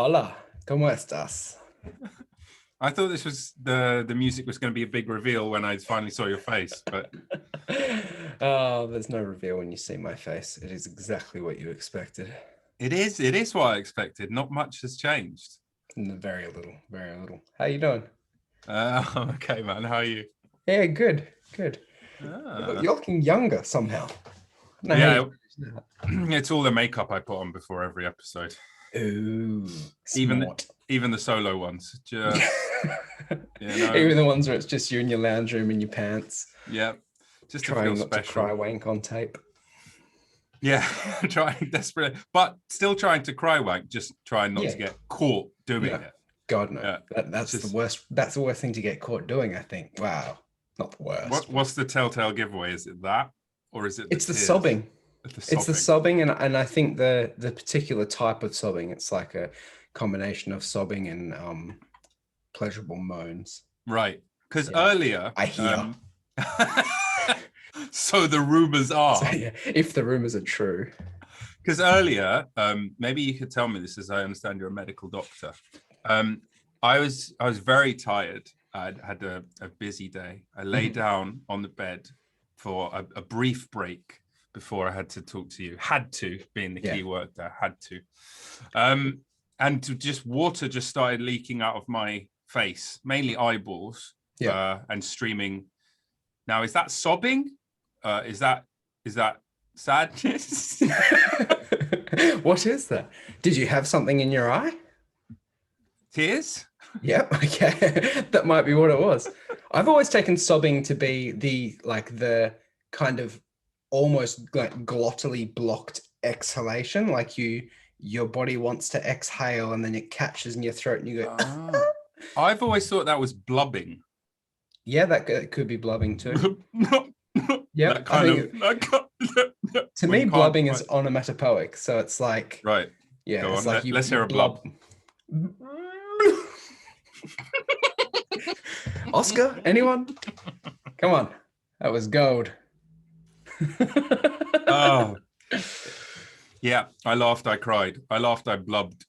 Hola, ¿cómo estás? I thought this was the music was going to be a big reveal when I finally saw your face, but Oh, there's no reveal when you see my face. It is exactly what you expected. it is what I expected. Not much has changed. Very little, very little. How you doing? Okay, man. How are you? Yeah, good, good. Ah. You're looking younger somehow. No, how Yeah, you managed that? it's all the makeup I put on before every episode. Ooh, Even smart. even the solo ones. Just Even the ones where it's just you in your lounge room in your pants, yeah, just to feel trying not to special. cry wank on tape. Yeah, trying desperately, but still trying to cry wank, just trying not to get caught doing it. God no. Yeah, That's just, the worst. That's the worst thing to get caught doing, I think. Wow. Not the worst. what's the telltale giveaway? Is it that, or is it the It's the tears? sobbing. The It's the sobbing. sobbing, and I think the particular type of sobbing, it's like a combination of sobbing and pleasurable moans. Right, because Yeah. earlier, I hear. So the rumors So are, yeah, if the rumors are true. because earlier, maybe you could tell me this, as I understand you're a medical doctor. I was very tired. I'd had a busy day. I lay down on the bed for a brief break before I had to talk to you. Had to, being the key word there. Had to. And just water just started leaking out of my face, mainly eyeballs, and streaming. Now, is that sobbing? Is that sadness? What is that? Did you have something in your eye? Tears? Yep. Okay. That might be what it was. I've always taken sobbing to be the kind of almost like glottally blocked exhalation, like your body wants to exhale and then it catches in your throat and you go. I've always thought that was blubbing. Yeah, that could be blubbing too. Yeah, that kind of. To me, blubbing is onomatopoeic, so it's like right. Yeah, Go it's on. like Let's hear a blub. Oscar, anyone? Come on, that was gold. Oh, yeah. I laughed. I cried. I laughed. I blubbed.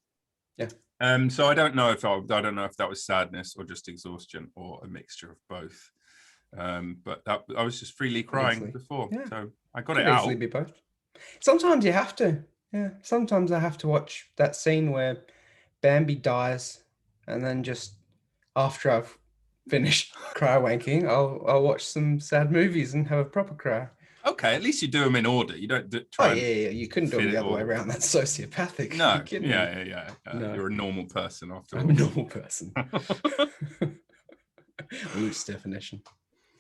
Yeah. So I don't know if that was sadness or just exhaustion or a mixture of both. But I was just freely crying before, so I got it out. Easily be both. Sometimes you have to. Yeah. Sometimes I have to watch that scene where Bambi dies, and then just after I've finished cry wanking, I'll watch some sad movies and have a proper cry. Okay, at least you do them in order. You don't try. Yeah. You couldn't do them the other way around. That's sociopathic. No, yeah. No. You're a normal person after all. I'm a normal person. Loose definition.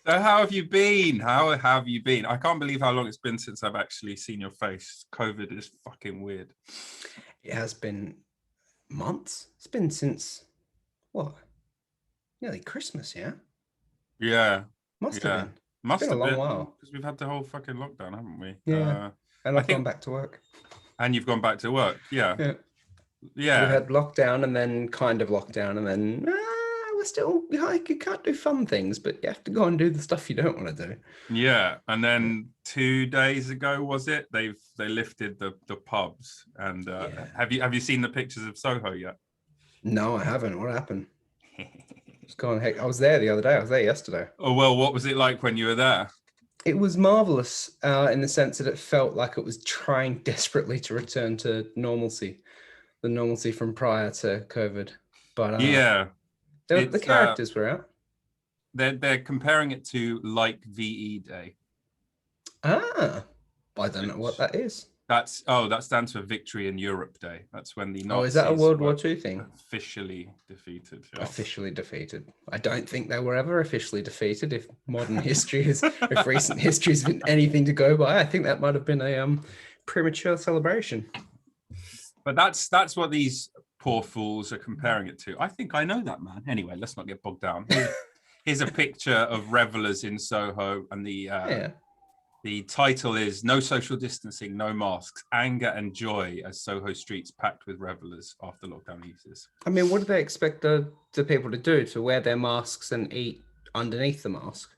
So how have you been? How have you been? I can't believe how long it's been since I've actually seen your face. COVID is fucking weird. It has been months. It's been since what? Nearly Christmas, yeah? Yeah. Must have been. Must have been a long while. Because we've had the whole fucking lockdown, haven't we? Yeah. And I've gone back to work. And you've gone back to work, yeah. Yeah. We had lockdown and then kind of lockdown and then we're still, like, you can't do fun things, but you have to go and do the stuff you don't want to do. Yeah. And then 2 days ago, was it? They lifted the pubs. And have you seen the pictures of Soho yet? No, I haven't. What happened? I was there the other day. I was there yesterday. Oh, well, what was it like when you were there? It was marvelous in the sense that it felt like it was trying desperately to return to normalcy, the normalcy from prior to COVID. But the characters were out. They're comparing it to like VE Day. I don't know what that is. That stands for Victory in Europe Day. That's when the Nazis is that a World War II thing? Officially defeated. Yeah. Officially defeated. I don't think they were ever officially defeated. If modern history if recent history has been anything to go by, I think that might have been a premature celebration. But that's what these poor fools are comparing it to. I think I know that, man. Anyway, let's not get bogged down. Here's a picture of revelers in Soho, and the title is "No Social Distancing, No Masks, Anger and Joy as Soho Streets Packed with Revelers After Lockdown Eases." I mean, what do they expect the people to do? To wear their masks and eat underneath the mask?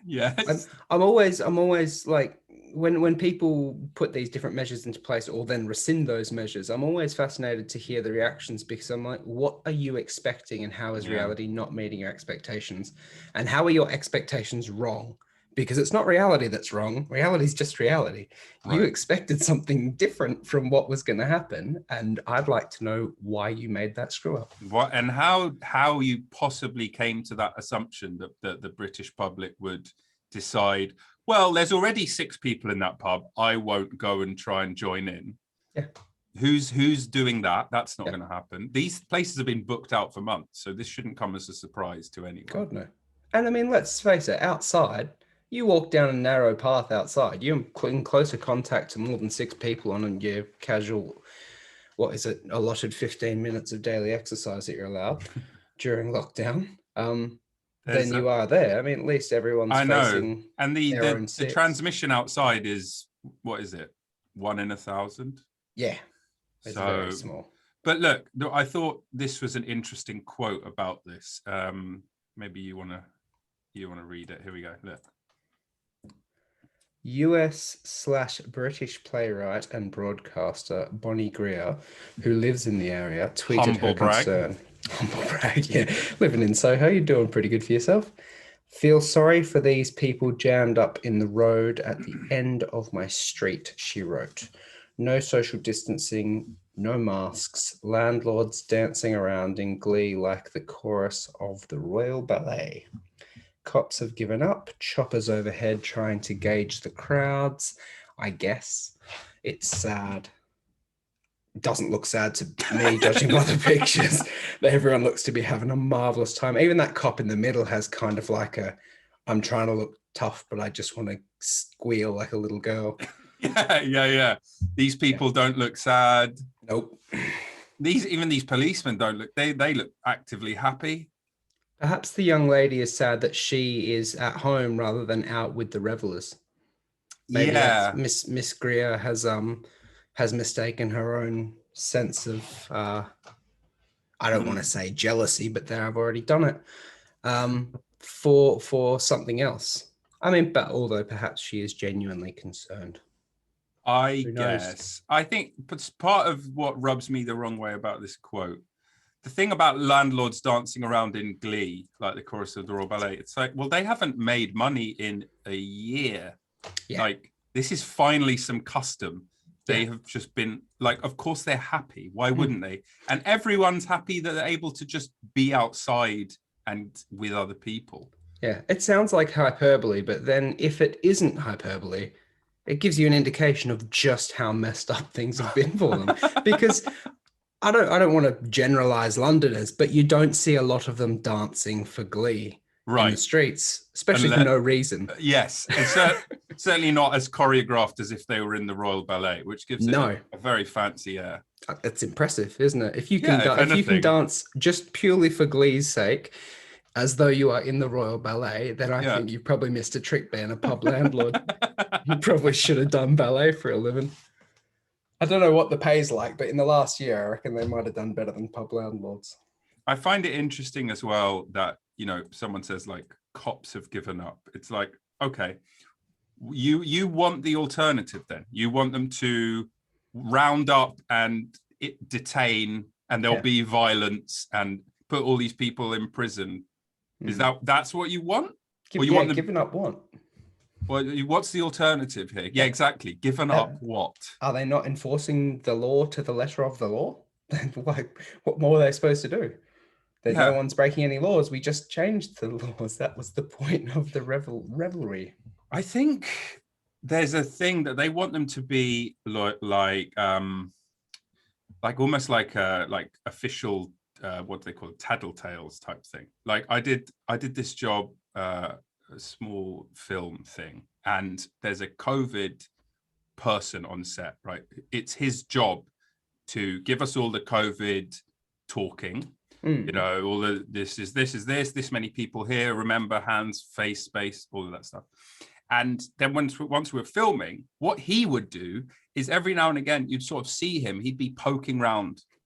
Yes. I'm always like when people put these different measures into place or then rescind those measures, I'm always fascinated to hear the reactions, because I'm like, what are you expecting, and how is reality not meeting your expectations? And how are your expectations wrong? Because it's not reality that's wrong. Reality is just reality. Right. You expected something different from what was going to happen, and I'd like to know why you made that screw up. What and how you possibly came to that assumption that the British public would decide, well, there's already 6 people in that pub, I won't go and try and join in. Yeah. Who's doing that? That's not going to happen. These places have been booked out for months, so this shouldn't come as a surprise to anyone. God, no. And I mean, let's face it, outside, you walk down a narrow path outside, you're in closer contact to more than 6 people on your casual, what is it, allotted 15 minutes of daily exercise that you're allowed during lockdown. Then you are there. I mean, at least everyone's facing and the their own transmission outside is, what is it, 1 in 1,000? Yeah, it's very small. But look, I thought this was an interesting quote about this. Maybe you want to read it. Here we go. Look. US/British playwright and broadcaster Bonnie Greer, who lives in the area, tweeted her concern. Humble brag, yeah. Living in Soho, you're doing pretty good for yourself. Feel sorry for these people jammed up in the road at the end of my street, she wrote. No social distancing, no masks, landlords dancing around in glee like the chorus of the Royal Ballet. Cops have given up, choppers overhead trying to gauge the crowds. I guess it's sad. It doesn't look sad to me, judging by the pictures. Everyone looks to be having a marvelous time. Even that cop in the middle has kind of like I'm trying to look tough, but I just want to squeal like a little girl. Yeah. These people don't look sad. Nope. Even these policemen don't look, they look actively happy. Perhaps the young lady is sad that she is at home rather than out with the revelers. Maybe Miss Greer has mistaken her own sense of I don't want to say jealousy, but there I've already done it, for something else. I mean, but although perhaps she is genuinely concerned. I guess. I think part of what rubs me the wrong way about this quote, the thing about landlords dancing around in glee, like the chorus of the Royal Ballet, it's like, well, they haven't made money in a year. Yeah. Like, this is finally some custom. They have just been like, of course they're happy. Why wouldn't they? And everyone's happy that they're able to just be outside and with other people. Yeah, it sounds like hyperbole, but then if it isn't hyperbole, it gives you an indication of just how messed up things have been for them. Because I don't want to generalize Londoners, but you don't see a lot of them dancing for glee in the streets, especially for no reason. Yes, and certainly not as choreographed as if they were in the Royal Ballet, which gives it a very fancy air. It's impressive, isn't it? If you can dance just purely for glee's sake, as though you are in the Royal Ballet, then I think you probably missed a trick being a pub landlord. You probably should have done ballet for a living. I don't know what the pay's like, but in the last year, I reckon they might have done better than pub landlords. I find it interesting as well that, someone says like cops have given up. It's like, okay, you want the alternative then. You want them to round up and detain, and there'll be violence and put all these people in prison. Is that's what you want? Or you want them giving up what? Well, what's the alternative here? Yeah, exactly. Given up what? Are they not enforcing the law to the letter of the law? What more are they supposed to do? No one's breaking any laws. We just changed the laws. That was the point of the revelry. I think there's a thing that they want them to be like almost like official what do they call it, tattletales type thing. Like I did this job, a small film thing, and there's a COVID person on set, right? It's his job to give us all the COVID talking. All the this many people here, remember hands, face, space, all of that stuff. And then once we were filming, what he would do is every now and again you'd sort of see him, he'd be poking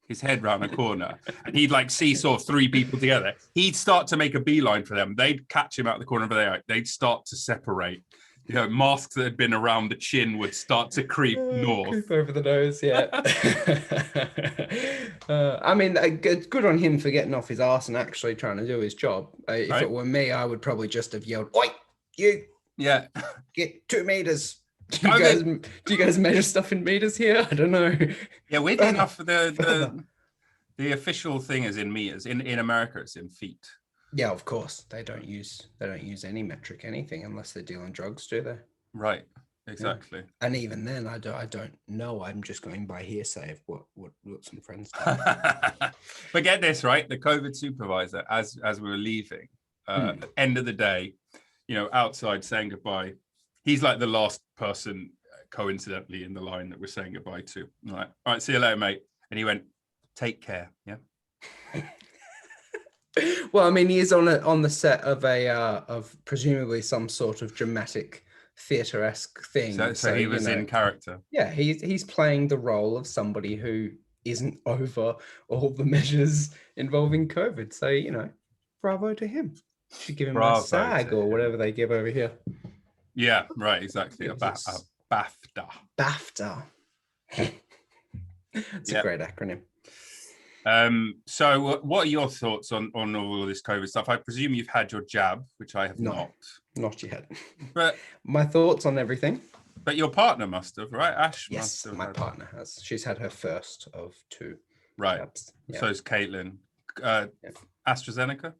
his head round a corner, and he'd like see sort of 3 people together. He'd start to make a beeline for them. They'd catch him out the corner of their eye. They'd start to separate. masks that had been around the chin would start to creep north. Creep over the nose, yeah. I mean, good on him for getting off his arse and actually trying to do his job. If Right? it were me, I would probably just have yelled, "Oi, you Yeah. get 2 meters." Do COVID. you guys measure stuff in meters here? I don't know. Yeah, weirdly enough, the official thing is in meters. In America, it's in feet. Yeah, of course. They don't use any metric anything unless they're dealing drugs, do they? Right. Exactly. Yeah. And even then, I don't know. I'm just going by hearsay of what some friends do. But get this, right? The COVID supervisor, as we were leaving, at the end of the day, outside saying goodbye, he's like the last person, coincidentally, in the line that we're saying goodbye to. All right, see you later, mate. And he went, "Take care." Yeah. Well, I mean, he is on the set of of presumably some sort of dramatic theatre-esque thing. So he was in character. Yeah, he's playing the role of somebody who isn't over all the measures involving COVID. So, bravo to him. Should give him a SAG or whatever they give over here. Yeah, right, exactly. A BAFTA. BAFTA. It's a great acronym. So what are your thoughts on all of this COVID stuff? I presume you've had your jab, which I have not. Not yet. But my thoughts on everything. But your partner must have, right? Ash yes, must have. My partner has. She's had her first of 2. Right. Jabs. Yeah. So is Caitlin. AstraZeneca?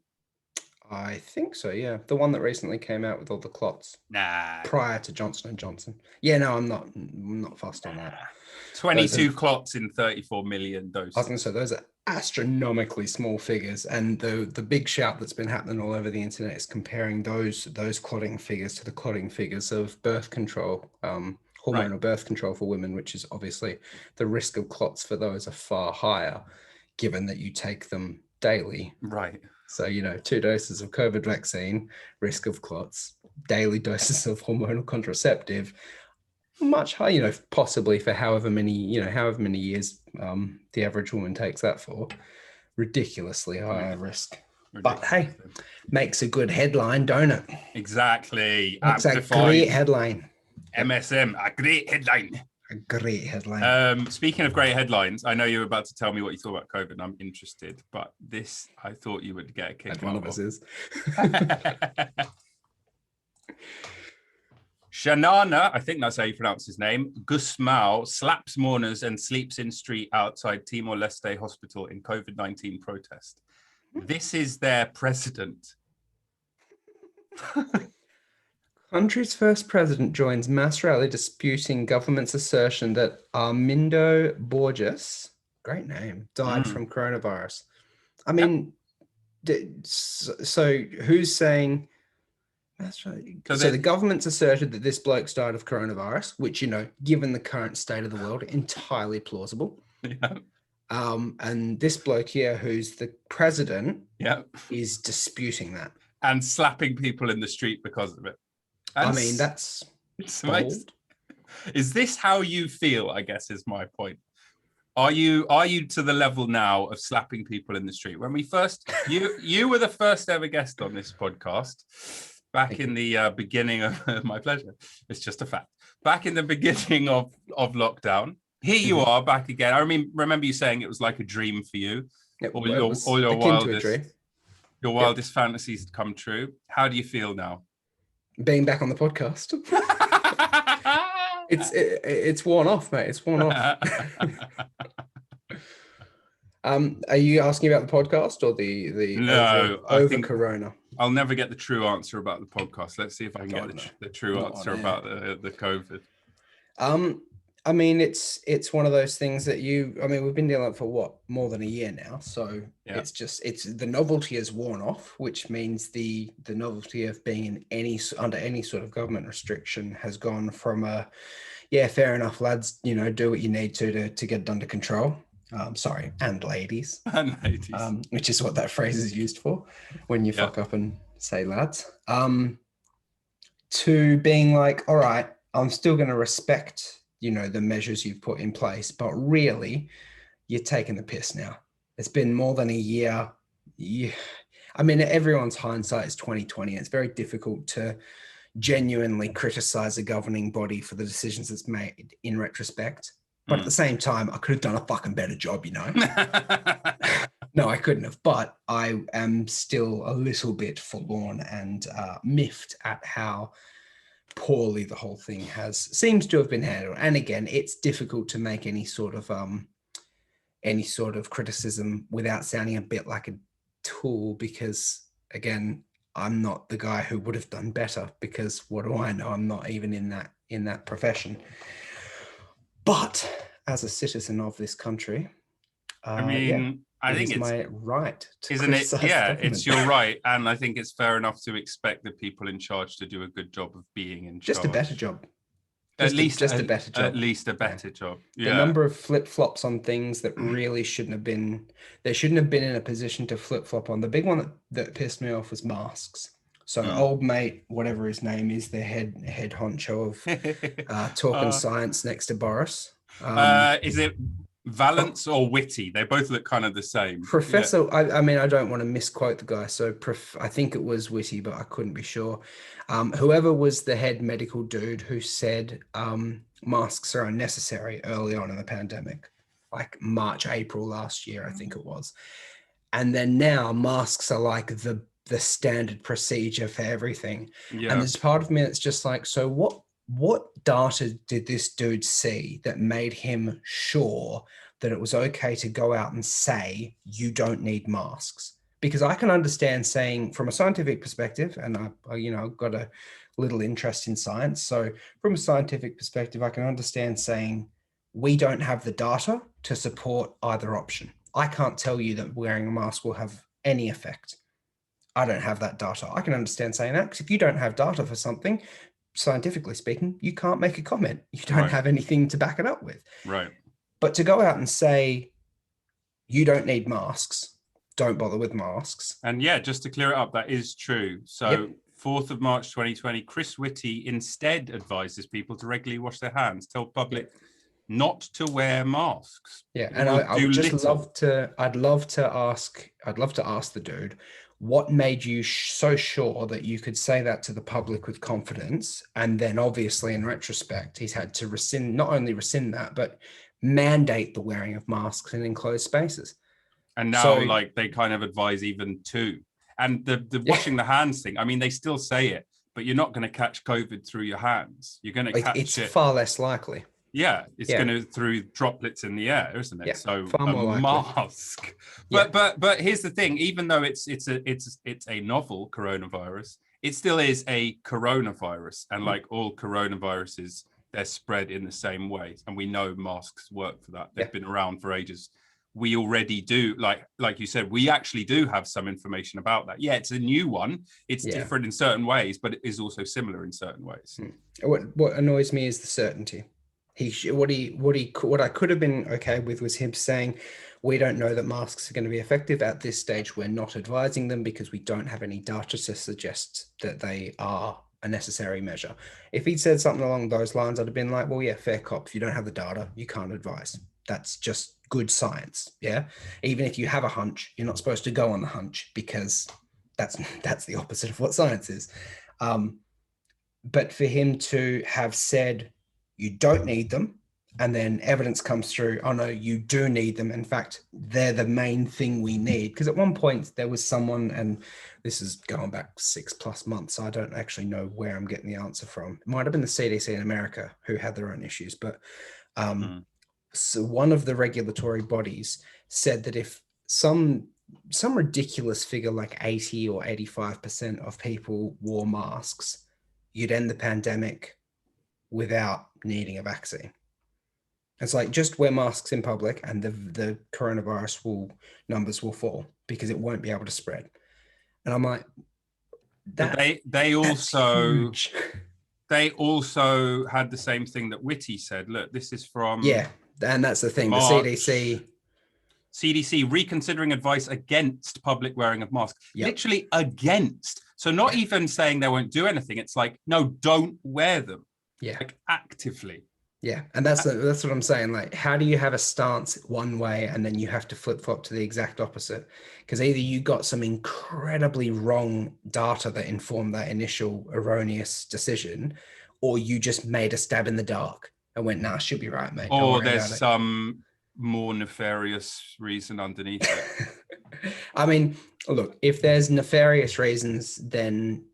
I think so, yeah. The one that recently came out with all the clots. Nah. Prior to Johnson & Johnson. Yeah, no, I'm not fussed on that. 22 clots in 34 million doses. I was going to say, those are astronomically small figures. And the big shout that's been happening all over the internet is comparing those clotting figures to the clotting figures of birth control, hormonal birth control for women, which is obviously the risk of clots for those are far higher, given that you take them daily. Right. So, 2 doses of COVID vaccine, risk of clots, daily doses of hormonal contraceptive, much higher, possibly for however many years the average woman takes that for. Ridiculously high risk. But hey, makes a good headline, don't it? Exactly. It's a great headline. MSM, a great headline. A great headline. Speaking of great headlines, I know you were about to tell me what you thought about COVID, and I'm interested, but this, I thought you would get a kick out of. One of us is. Shanana, I think that's how you pronounce his name, Gusmao slaps mourners and sleeps in street outside Timor-Leste hospital in COVID-19 protest. This is their president. Country's first president joins mass rally disputing government's assertion that Armindo Borges, great name, died from coronavirus. I mean, so who's saying... That's right. So the government's asserted that this bloke's died of coronavirus, which, given the current state of the world, entirely plausible. Yeah. And this bloke here, who's the president, is disputing that. And slapping people in the street because of it. I mean, that's bold. Is this how you feel, I guess, is my point. Are you to the level now of slapping people in the street? When we first, you were the first ever guest on this podcast. Back in the beginning of my pleasure, it's just a fact. Back in the beginning of lockdown, here you are back again. I remember you saying it was like a dream for you. All your wildest fantasies come true. How do you feel now? Being back on the podcast. It's worn off, mate. It's worn off. Are you asking about the podcast or the no, over Corona? I'll never get the true answer about the podcast. Let's see if I can get the true answer about the COVID. I mean, it's one of those things that we've been dealing with for what, more than a year now. So it's the novelty has worn off, which means the novelty of being under any sort of government restriction has gone from fair enough, lads, do what you need to get it under control. Sorry, and ladies. And ladies. Which is what that phrase is used for when you fuck up and say lads. To being like, all right, I'm still going to respect, the measures you've put in place, but really, you're taking the piss now. It's been more than a year. I mean, everyone's hindsight is 2020. It's very difficult to genuinely criticize a governing body for the decisions it's made in retrospect. But at the same time, I could have done a fucking better job, you know? No, I couldn't have. But I am still a little bit forlorn and miffed at how poorly the whole thing seems to have been handled. And again, it's difficult to make any sort of criticism without sounding a bit like a tool, because again, I'm not the guy who would have done better, because what do I know? I'm not even in that profession. But as a citizen of this country, I mean, I think it's my right to isn't it? Yeah, government. it's your right, and I think it's fair enough to expect the people in charge to do a good job of being in charge. Just a better job. At least a better job. At least a better job. Yeah. The number of flip-flops on things that really shouldn't have been. They shouldn't have been in a position to flip-flop on. The big one that pissed me off was masks. So old mate, whatever his name is, the head honcho of talking science next to Boris. Is it Valence or Whitty? They both look kind of the same. Professor, yeah. I mean, I don't want to misquote the guy, so I think it was Whitty, but I couldn't be sure. Whoever was the head medical dude who said masks are unnecessary early on in the pandemic, like March, April last year, I think it was. And then now masks are like the standard procedure for everything. Yeah. And there's part of me that's just like, so what data did this dude see that made him sure that it was okay to go out and say you don't need masks? Because I can understand saying from a scientific perspective, and I've got a little interest in science. So from a scientific perspective, I can understand saying we don't have the data to support either option. I can't tell you that wearing a mask will have any effect. I don't have that data. I can understand saying that, because if you don't have data for something, scientifically speaking, you can't make a comment. You don't have anything to back it up with. Right. But to go out and say, you don't need masks, don't bother with masks. And yeah, just to clear it up, that is true. So 4th of March, 2020, Chris Whitty instead advises people to regularly wash their hands, tell public not to wear masks. Yeah, and I would just love to, I'd love to ask the dude, what made you so sure that you could say that to the public with confidence? And then obviously in retrospect, he's had to not only rescind that, but mandate the wearing of masks in enclosed spaces. And now they kind of advise even two. And the washing the hands thing, I mean, they still say it, but you're not going to catch COVID through your hands. You're going to catch it. It's far less likely. Yeah, it's going to through droplets in the air, isn't it? Yeah, so far more a mask. But here's the thing: even though it's a novel coronavirus, it still is a coronavirus, and like all coronaviruses, they're spread in the same way, and we know masks work for that. They've been around for ages. We already do, like you said, we actually do have some information about that. Yeah, it's a new one. It's different in certain ways, but it is also similar in certain ways. What annoys me is the certainty. What I could have been okay with was him saying, we don't know that masks are going to be effective at this stage. We're not advising them because we don't have any data to suggest that they are a necessary measure. If he'd said something along those lines, I'd have been like, well, yeah, fair cop. If you don't have the data, you can't advise. That's just good science. Yeah. Even if you have a hunch, you're not supposed to go on the hunch, because that's the opposite of what science is. But for him to have said, you don't need them, and then evidence comes through, oh no, you do need them. In fact, they're the main thing we need. Because at one point there was someone, and this is going back 6+ months, so I don't actually know where I'm getting the answer from. It might have been the CDC in America who had their own issues, but so one of the regulatory bodies said that if some ridiculous figure like 80 or 85% of people wore masks, you'd end the pandemic without needing a vaccine. It's like, just wear masks in public and the coronavirus numbers will fall, because it won't be able to spread. And I'm like, they also had the same thing that Whitty said. Look, this is from and that's the thing. March, the CDC reconsidering advice against public wearing of masks. Literally against. So not even saying they won't do anything. It's like, no, don't wear them. Yeah. Like actively. Yeah, and that's what I'm saying. Like, how do you have a stance one way and then you have to flip flop to the exact opposite? Because either you got some incredibly wrong data that informed that initial erroneous decision, or you just made a stab in the dark and went, "Nah, should be right, mate. Don't Or worry there's about it." some more nefarious reason underneath it. I mean, look, if there's nefarious reasons, then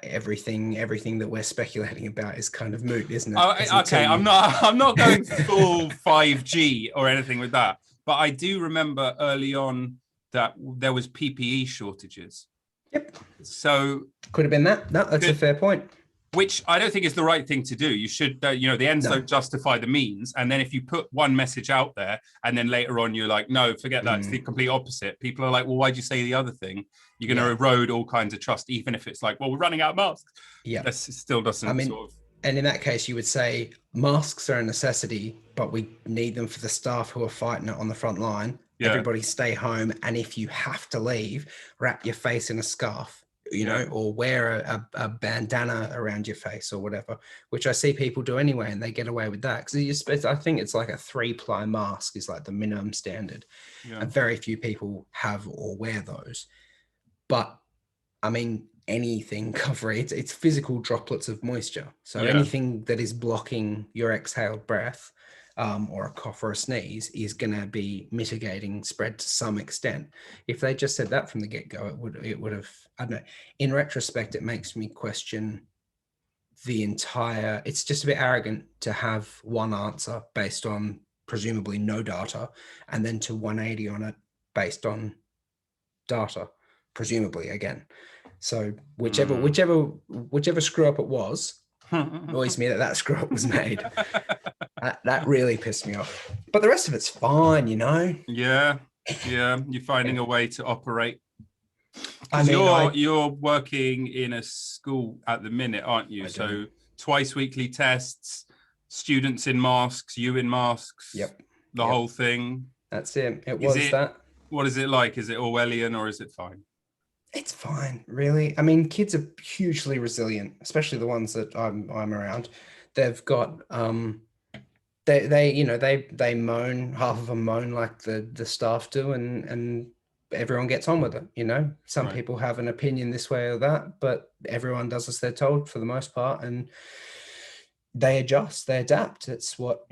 everything that we're speculating about is kind of moot, isn't it? Okay, I'm not going full 5G or anything with that, but I do remember early on that there was PPE shortages. Yep. So Could have been that. No, that's a fair point. Which I don't think is the right thing to do. You should, the ends don't justify the means. And then if you put one message out there and then later on you're like, no, forget that. It's the complete opposite. People are like, well, why'd you say the other thing? You're going to erode all kinds of trust, even if it's like, well, we're running out of masks. Yeah. That still doesn't sort of. And in that case, you would say masks are a necessity, but we need them for the staff who are fighting it on the front line. Yeah. Everybody stay home. And if you have to leave, wrap your face in a scarf. Or wear a bandana around your face or whatever, which I see people do anyway, and they get away with that. Because I think it's like a 3-ply mask is like the minimum standard. Yeah. And very few people have or wear those. But I mean, anything covering it's physical droplets of moisture. So anything that is blocking your exhaled breath, or a cough or a sneeze, is going to be mitigating spread to some extent. If they just said that from the get-go, it would have, I don't know. In retrospect, it makes me question the entire, it's just a bit arrogant to have one answer based on presumably no data, and then to 180 on it based on data, presumably again. So whichever screw up it was, annoys me that screw up was made. That really pissed me off. But the rest of it's fine, Yeah, you're finding a way to operate. Because you're working in a school at the minute, aren't you? So twice weekly tests, students in masks, you in masks. Yep. The whole thing. That's it. What is it like? Is it Orwellian or is it fine? It's fine, really. I mean, kids are hugely resilient, especially the ones that I'm around. They've got they moan, half of them moan like the staff do, and everyone gets on with it. Some people have an opinion this way or that, but everyone does as they're told for the most part, and they adjust, they adapt. That's what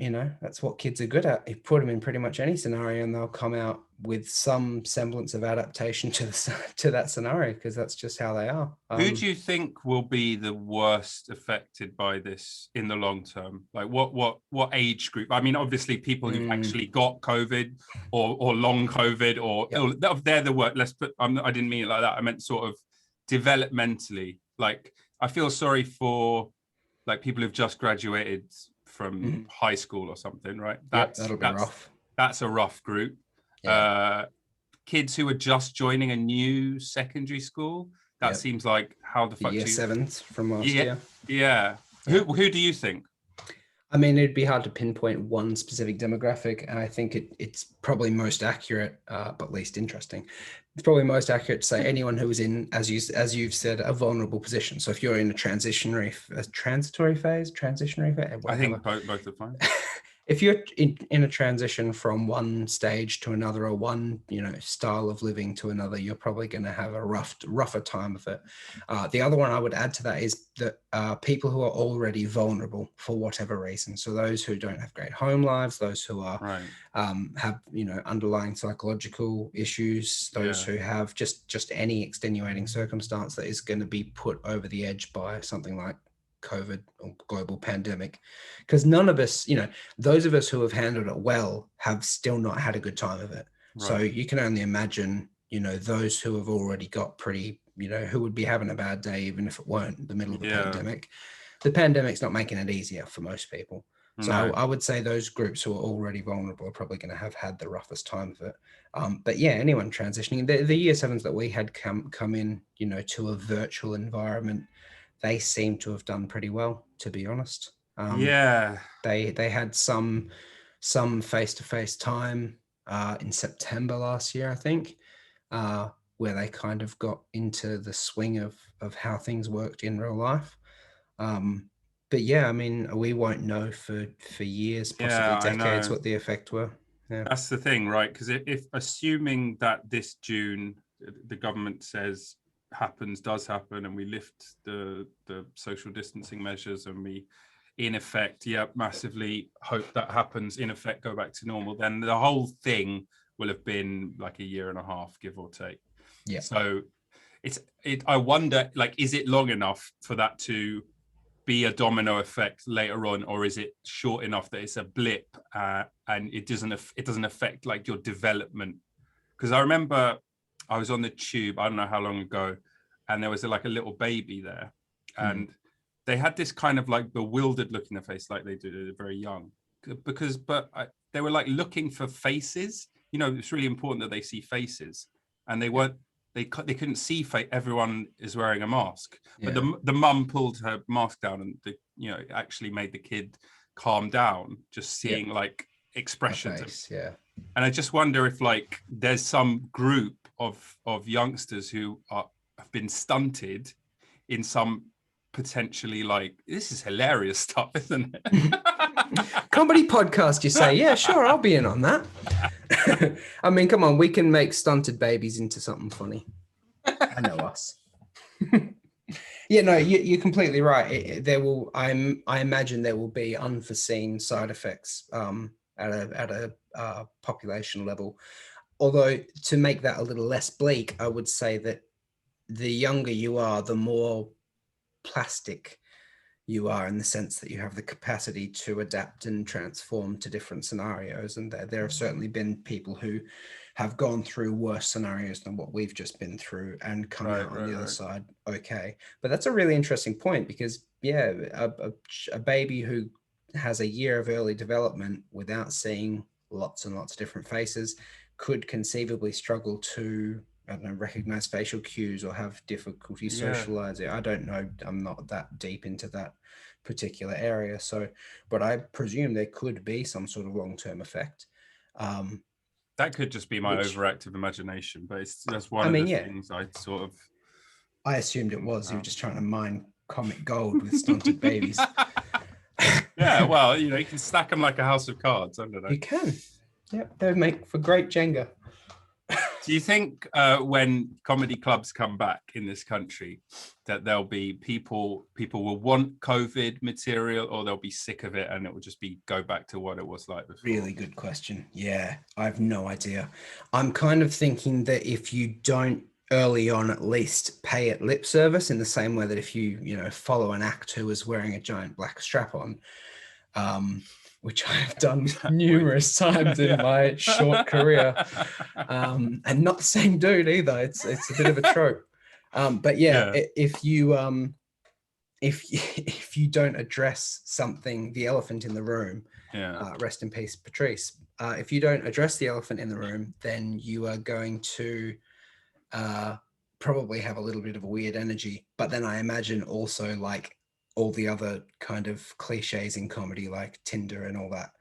kids are good at. You put them in pretty much any scenario and they'll come out with some semblance of adaptation to that scenario, because that's just how they are. Who do you think will be the worst affected by this in the long term? Like what age group? I mean, obviously people who've actually got COVID or long COVID, or they're the worst. I didn't mean it like that. I meant sort of developmentally. Like, I feel sorry for like people who've just graduated from high school or something, right? That'll be rough. That's a rough group. Yeah. Kids who are just joining a new secondary school. That seems like, how the fuck year sevens from last year. Yeah. Who do you think? I mean, it'd be hard to pinpoint one specific demographic, and I think it's probably most accurate, but least interesting. It's probably most accurate to say anyone who is in, as you've said, a vulnerable position. So if you're in a transitory phase, I think both are fine. If you're in a transition from one stage to another, or one style of living to another, you're probably going to have a rougher time of it. The other one I would add to that is that people who are already vulnerable for whatever reason. So those who don't have great home lives, those who are have underlying psychological issues, those who have just any extenuating circumstance that is going to be put over the edge by something like COVID or global pandemic. Because none of us, those of us who have handled it well have still not had a good time of it. Right. So you can only imagine, those who have already got pretty, who would be having a bad day even if it weren't the middle of the pandemic. The pandemic's not making it easier for most people. So I would say those groups who are already vulnerable are probably going to have had the roughest time of it. But yeah, anyone transitioning, the year sevens that we had come in, to a virtual environment, they seem to have done pretty well, to be honest. They had some face-to-face time in September last year, I think, where they kind of got into the swing of how things worked in real life. But yeah, I mean, we won't know for years, possibly Yeah, I decades, know. what the effect were. Yeah. That's the thing, right? Because if assuming that this June the government says does happen, and we lift the social distancing measures, and we, in effect, yeah, massively hope that happens. In effect, go back to normal. Then the whole thing will have been like a year and a half, give or take. Yeah. So I wonder, like, is it long enough for that to be a domino effect later on, or is it short enough that it's a blip and it doesn't affect like your development? Because I remember I was on the tube, I don't know how long ago, and there was like a little baby there, and they had this kind of like bewildered look in their face, like they do, they're very young, they were like looking for faces. You know, it's really important that they see faces, and they weren't. They couldn't see everyone is wearing a mask, but the mum pulled her mask down, and actually made the kid calm down, just seeing like expressions. Face, yeah. And I just wonder if like there's some group of youngsters who have been stunted in some potentially, like, this is hilarious stuff, isn't it? Comedy podcast, you say? Yeah, sure, I'll be in on that. I mean, come on, we can make stunted babies into something funny. I know us. Yeah, no, you're completely right. I imagine there will be unforeseen side effects at a population level. Although, to make that a little less bleak, I would say that the younger you are, the more plastic you are, in the sense that you have the capacity to adapt and transform to different scenarios. And there have certainly been people who have gone through worse scenarios than what we've just been through and come out on the other side okay. But that's a really interesting point, because yeah, a baby who has a year of early development without seeing lots and lots of different faces could conceivably struggle to, I don't know, recognize facial cues or have difficulty socializing. I don't know. I'm not that deep into that particular area. So, but I presume there could be some sort of long-term effect. That could just be my overactive imagination, but that's one of the things I sort of... I assumed it was. You were just trying to mine comic gold with stunted babies. Yeah, well, you can stack them like a house of cards. I don't know. You can. Yeah, they would make for great Jenga. Do you think when comedy clubs come back in this country that there'll be people will want COVID material, or they'll be sick of it and it will just be go back to what it was like before? Really good question. Yeah, I have no idea. I'm kind of thinking that if you don't early on at least pay it lip service, in the same way that if you follow an act who is wearing a giant black strap on, which I have done numerous times in my short career, and not the same dude either. It's a bit of a trope. But yeah, if you don't address something, the elephant in the room, rest in peace, Patrice. If you don't address the elephant in the room, then you are going to probably have a little bit of a weird energy. But then I imagine also, like all the other kind of cliches in comedy, like Tinder and all that,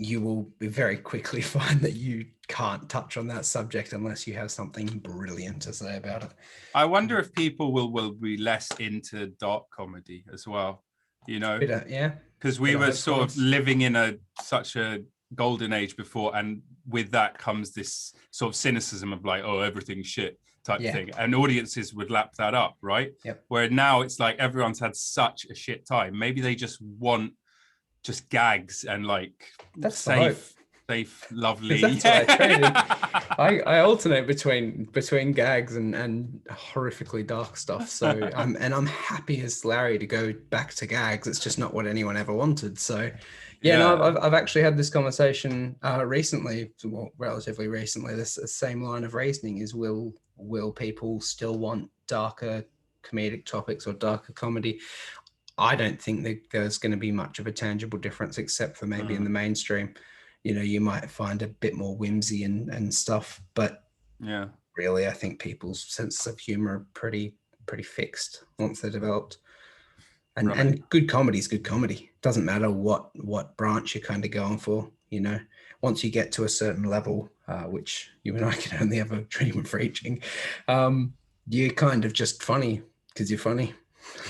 you will very quickly find that you can't touch on that subject unless you have something brilliant to say about it. I wonder if people will be less into dark comedy as well, Yeah, because we were sort of living in such a golden age before, and with that comes this sort of cynicism of like, oh, everything's shit type thing, and audiences would lap that up, right? Where now it's like everyone's had such a shit time, maybe they just want just gags and like safe, lovely. That's what I traded. I alternate between gags and horrifically dark stuff. So I'm happy as Larry to go back to gags. It's just not what anyone ever wanted. So no, I've actually had this conversation recently, well, relatively recently. This same line of reasoning is, will people still want darker comedic topics or darker comedy? I don't think that there's going to be much of a tangible difference, except for maybe in the mainstream. You might find a bit more whimsy and stuff, but really, I think people's sense of humor are pretty fixed once they're developed. And good comedy is good comedy. Doesn't matter what branch you're kind of going for. Once you get to a certain level, which you and I can only ever dream of reaching, you're kind of just funny because you're funny.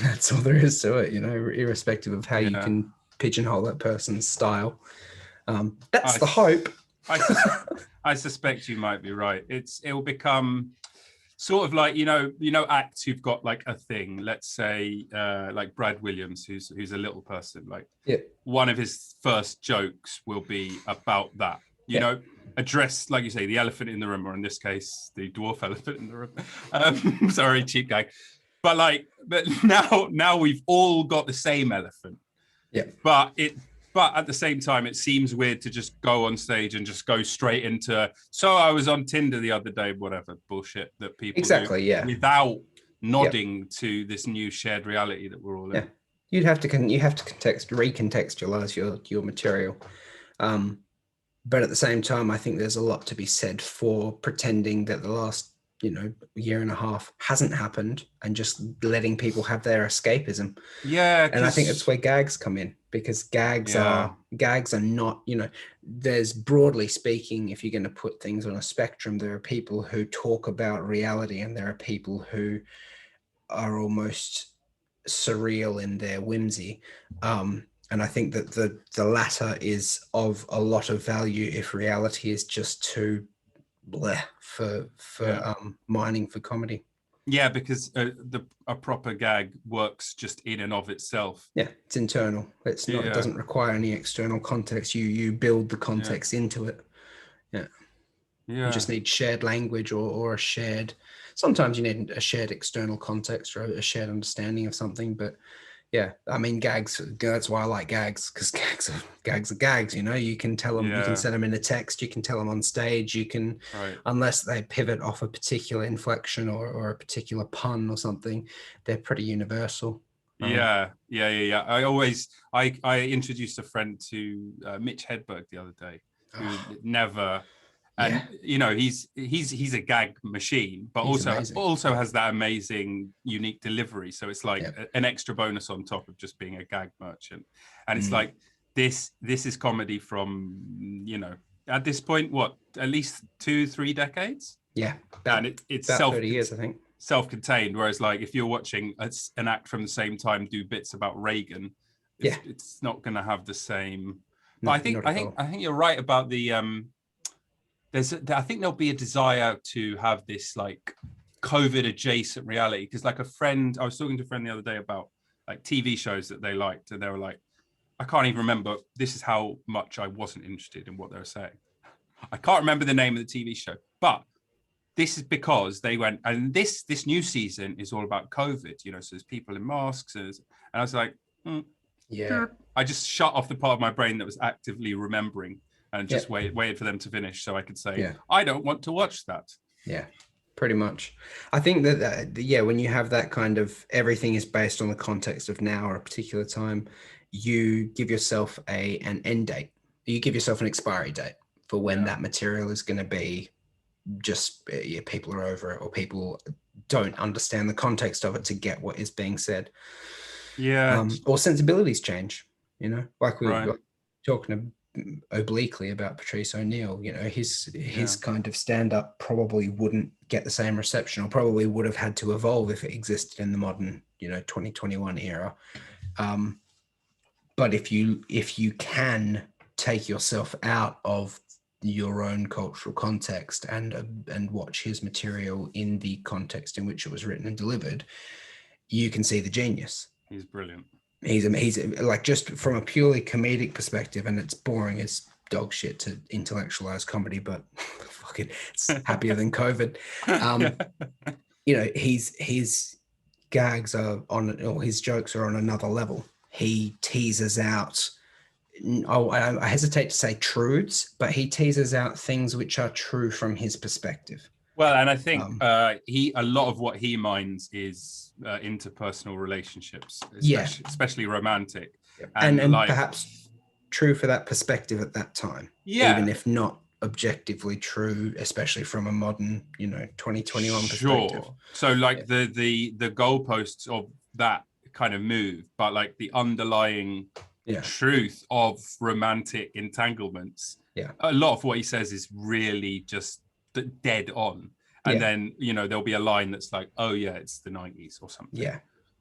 That's all there is to it, you know, irrespective of how you Yeah. can pigeonhole that person's style. That's I, the hope. I, sus- I suspect you might be right. It will become sort of like, acts who've got like a thing. Let's say like Brad Williams, who's a little person. Like Yeah. one of his first jokes will be about that. Yeah. Address, like you say, the elephant in the room, or in this case, the dwarf elephant in the room. Sorry, cheap gag. But now we've all got the same elephant. Yeah. But at the same time, it seems weird to just go on stage and just go straight into, so I was on Tinder the other day, whatever bullshit that people Exactly. do Yeah. without nodding to this new shared reality that we're all in. Yeah. You have to recontextualize your material. But at the same time, I think there's a lot to be said for pretending that the last, year and a half hasn't happened and just letting people have their escapism. Yeah, And I think that's where gags come in, because gags are not, there's, broadly speaking, if you're going to put things on a spectrum, there are people who talk about reality and there are people who are almost surreal in their whimsy. And I think that the latter is of a lot of value if reality is just too bleh for mining for comedy. Yeah, because a proper gag works just in and of itself. Yeah, it's internal. It's not. It doesn't require any external context. You build the context into it. Yeah. You just need shared language or a shared. Sometimes you need a shared external context or a shared understanding of something. But yeah, I mean, gags. That's why I like gags, because gags are gags. You can tell them. You can send them in a text. You can tell them on stage. You can, unless they pivot off a particular inflection or a particular pun or something, they're pretty universal. Yeah. I introduced a friend to Mitch Hedberg the other day, who never. And he's a gag machine, but also has that amazing unique delivery. So it's like an extra bonus on top of just being a gag merchant. And it's like this is comedy from at this point, what, at least 2-3 decades? Yeah, and it's about 30 years, I think. Self-contained. Whereas like if you're watching an act from the same time do bits about Reagan, it's not going to have the same. But I think you're right about the I think there'll be a desire to have this like COVID adjacent reality, because like I was talking to a friend the other day about like TV shows that they liked, and they were like, I can't even remember. This is how much I wasn't interested in what they were saying. I can't remember the name of the TV show, but this is because they went, and this new season is all about COVID, so there's people in masks, and I was like, I just shut off the part of my brain that was actively remembering and just waited for them to finish so I could say, I don't want to watch that. Yeah, pretty much. I think that, when you have that kind of, everything is based on the context of now or a particular time, you give yourself an end date. You give yourself an expiry date for when that material is going to be just, people are over it, or people don't understand the context of it to get what is being said. Yeah. Or sensibilities change, like we were talking obliquely about Patrice O'Neill. His kind of stand-up probably wouldn't get the same reception, or probably would have had to evolve if it existed in the modern 2021 era. But if you can take yourself out of your own cultural context and watch his material in the context in which it was written and delivered, you can see the genius. He's brilliant. He's like, just from a purely comedic perspective, and it's boring as dog shit to intellectualize comedy, but fuck it, it's happier than COVID. His gags are on, or his jokes are on another level. He teases out, I hesitate to say truths, but he teases out things which are true from his perspective. Well, and I think a lot of what he minds is interpersonal relationships, especially romantic, and perhaps true for that perspective at that time, even if not objectively true, especially from a modern 2021 perspective. So like the goalposts of that kind of move, but like the underlying truth of romantic entanglements, a lot of what he says is really just dead on. And then there'll be a line that's like, oh yeah, it's the 90s or something.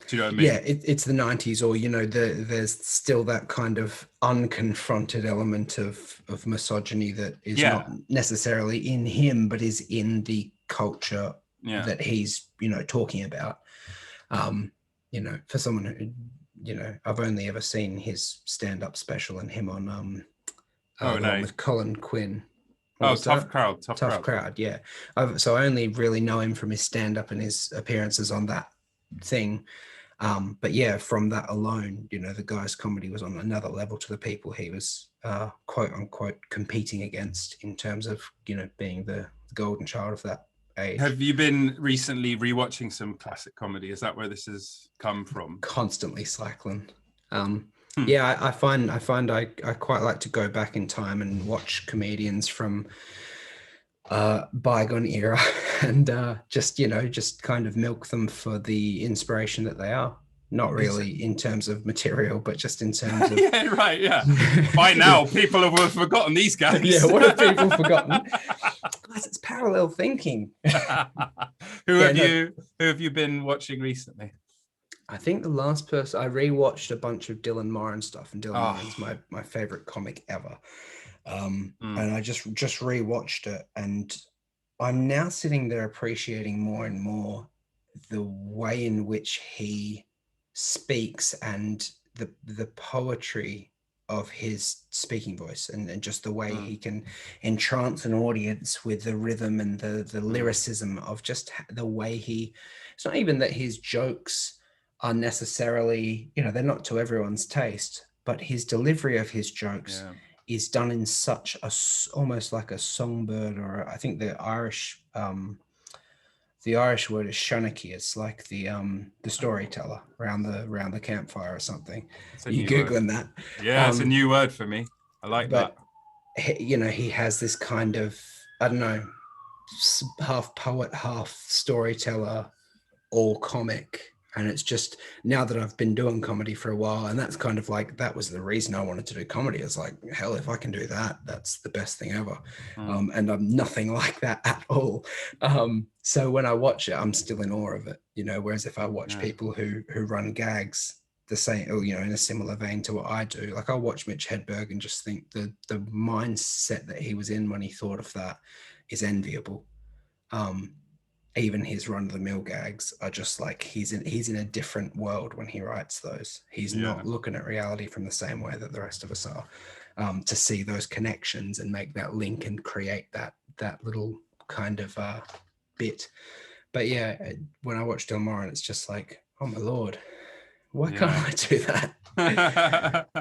Do you know what I mean? Yeah, it's the 90s, or there's still that kind of unconfronted element of misogyny that is not necessarily in him, but is in the culture that he's talking about. For someone who I've only ever seen his stand-up special and him on the one with Colin Quinn. Tough Crowd. Tough Crowd, yeah. So I only really know him from his stand-up and his appearances on that thing. But yeah, from that alone, the guy's comedy was on another level to the people he was quote unquote competing against in terms of being the golden child of that age. Have you been recently rewatching some classic comedy? Is that where this has come from? Constantly cycling. Yeah, I find I quite like to go back in time and watch comedians from bygone era and just kind of milk them for the inspiration that they are. Not really in terms of material, but just in terms of yeah, right, yeah. By now, people have forgotten these guys. Yeah, what have people forgotten? Guys, it's parallel thinking. Who have you been watching recently? I think the last person I rewatched a bunch of Dylan Moran stuff, and Dylan Moran's my favorite comic ever. And I just rewatched it, and I'm now sitting there appreciating more and more the way in which he speaks and the poetry of his speaking voice, and just the way he can entrance an audience with the rhythm and the lyricism of just the way it's not even that his jokes are necessarily, they're not to everyone's taste, but his delivery of his jokes is done in such almost like a songbird, or I think the Irish word is shonaki. It's like the storyteller around the campfire or something. You Googling that? Yeah, it's a new word for me. I like that. He has this kind of, I don't know, half poet, half storyteller, all comic. And it's just, now that I've been doing comedy for a while, and that's kind of like, that was the reason I wanted to do comedy. It's like, hell, if I can do that, that's the best thing ever. And I'm nothing like that at all. So when I watch it, I'm still in awe of it, whereas if I watch people who run gags the same, or, in a similar vein to what I do, like I'll watch Mitch Hedberg and just think the mindset that he was in when he thought of that is enviable. Even his run-of-the-mill gags are just like he's in a different world when he writes those. He's not looking at reality from the same way that the rest of us are. To see those connections and make that link and create that little kind of bit. But yeah, when I watch Del Moran, it's just like, oh my lord, why can't I do that?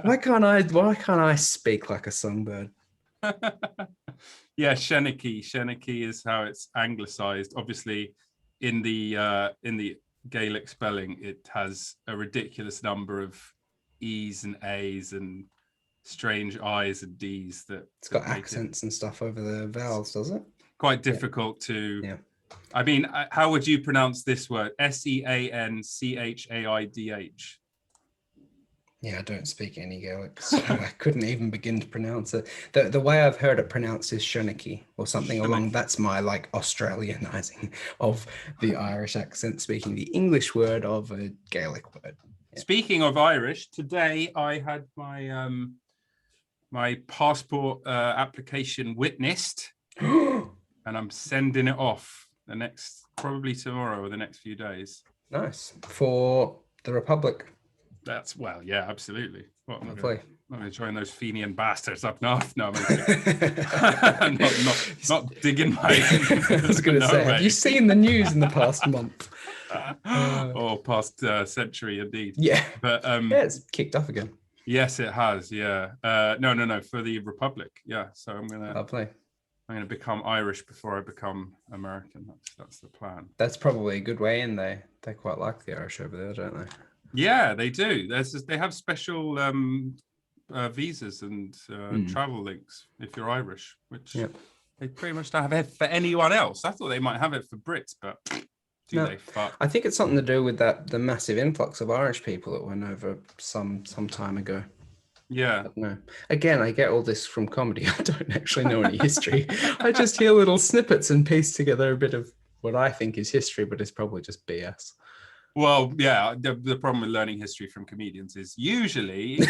Why can't I speak like a songbird? Yeah, Sheniki is how it's anglicized. Obviously, in the Gaelic spelling, it has a ridiculous number of E's and A's and strange I's and D's that it's got accents and stuff over the vowels, does it? Quite difficult to. Yeah. I mean, how would you pronounce this word? Seanchaidh. Yeah, I don't speak any Gaelic, so I couldn't even begin to pronounce it. The way I've heard it pronounced is Shoniki or something along. That's my like Australianizing of the Irish accent, speaking the English word of a Gaelic word. Yeah. Speaking of Irish, today I had my my passport application witnessed, and I'm sending it off probably tomorrow or the next few days. Nice. For the Republic. That's yeah, absolutely. What, I'm Hopefully. going to join those Fenian bastards up north. No, I'm not digging my. I was going to say, have you seen the news in the past month? Or past century, indeed. Yeah, but yeah, it's kicked off again. Yes, it has. Yeah. No, for the Republic. Yeah. So I'm gonna become Irish before I become American. That's the plan. That's probably a good way in. They quite like the Irish over there, don't they? Yeah, they do. They have special visas and travel links if you're Irish, which they pretty much don't have it for anyone else. I thought they might have it for Brits, but they? Fuck. I think it's something to do with the massive influx of Irish people that went over some time ago. Yeah. No. Again, I get all this from comedy. I don't actually know any history. I just hear little snippets and piece together a bit of what I think is history, but it's probably just BS. Well, yeah, the problem with learning history from comedians is usually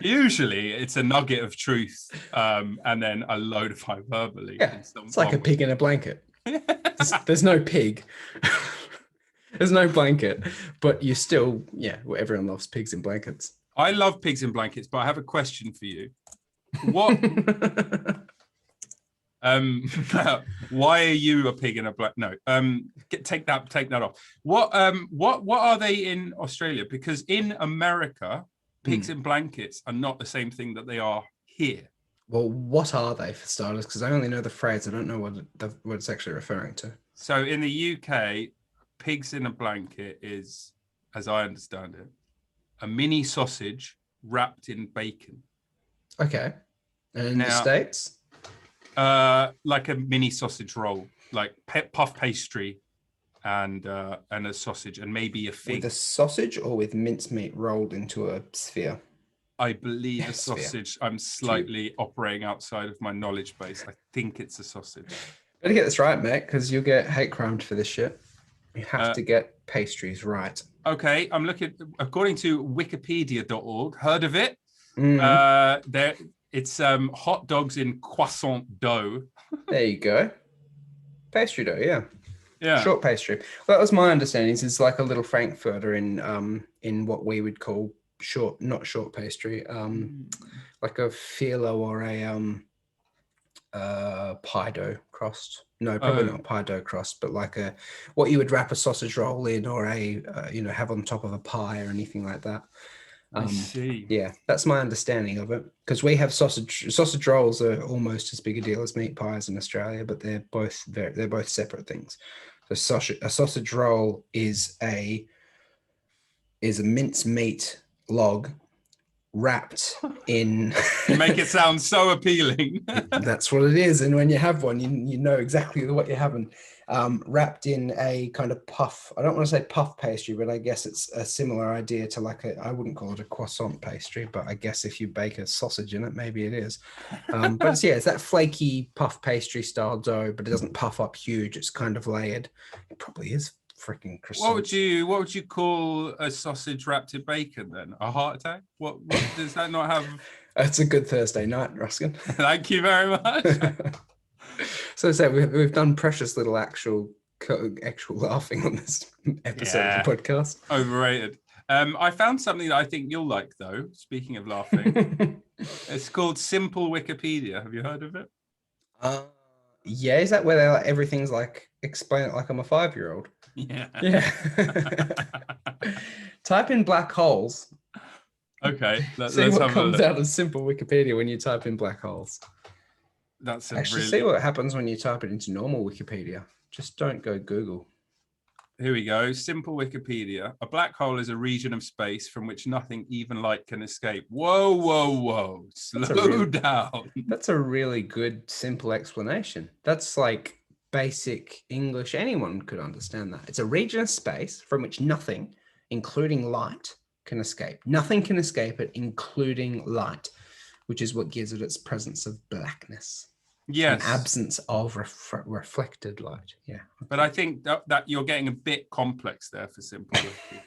it's a nugget of truth, and then a load of hyperbole. Yeah, In some it's like a form. pig in a blanket. There's no pig. There's no blanket, but you still, yeah, well, everyone loves pigs in blankets. I love pigs in blankets, but I have a question for you. What why are you a pig in a blanket? No, take that off. What are they in Australia? Because in America, pigs in blankets are not the same thing that they are here. Well, what are they for starters? Because I only know the phrase. I don't know what it's actually referring to. So in the UK, pigs in a blanket is, as I understand it, a mini sausage wrapped in bacon. Okay. And in the States? Like a mini sausage roll, like puff pastry and a sausage and maybe a fig. With a sausage or with mincemeat rolled into a sphere? I believe a sausage. I'm slightly operating outside of my knowledge base. I think it's a sausage. Better get this right, mate, because you'll get hate crimed for this shit. You have to get pastries right. Okay, I'm looking. According to Wikipedia.org, heard of it? It's hot dogs in croissant dough. There you go. Pastry dough, yeah. Yeah. Short pastry. Well, that was my understanding. It's like a little frankfurter in what we would call not short pastry, like a phyllo or a pie dough crust. No, probably not pie dough crust, but like what you would wrap a sausage roll in or have on top of a pie or anything like that. I see. Yeah, that's my understanding of it. Because we have sausage rolls are almost as big a deal as meat pies in Australia, but they're both separate things. So a sausage roll is a mincemeat log wrapped in. You make it sound so appealing. That's what it is, and when you have one, you know exactly what you're having. Wrapped in a kind of puff. I don't want to say puff pastry, but I guess it's a similar idea to I wouldn't call it a croissant pastry, but I guess if you bake a sausage in it, maybe it is. But it's that flaky puff pastry style dough, but it doesn't puff up huge. It's kind of layered. It probably is freaking croissant. What would you call a sausage wrapped in bacon then? A heart attack? What does that not have? It's a good Thursday night, Ruskin. Thank you very much. So we've done precious little actual laughing on this episode of the podcast. Overrated. I found something that I think you'll like, though. Speaking of laughing, it's called Simple Wikipedia. Have you heard of it? Yeah. Is that where everything's explain it like I'm a 5-year-old? Yeah. Type in black holes. Okay. See what comes out of Simple Wikipedia when you type in black holes. See what happens when you type it into normal Wikipedia. Just don't go Google. Here we go. Simple Wikipedia. A black hole is a region of space from which nothing, even light, can escape. Whoa. Slow down. That's a really good, simple explanation. That's like basic English. Anyone could understand that. It's a region of space from which nothing, including light, can escape. Nothing can escape it, including light, which is what gives it its presence of blackness. Yes. An absence of reflected light. Yeah. Okay. But I think that you're getting a bit complex there for Simple Wikipedia.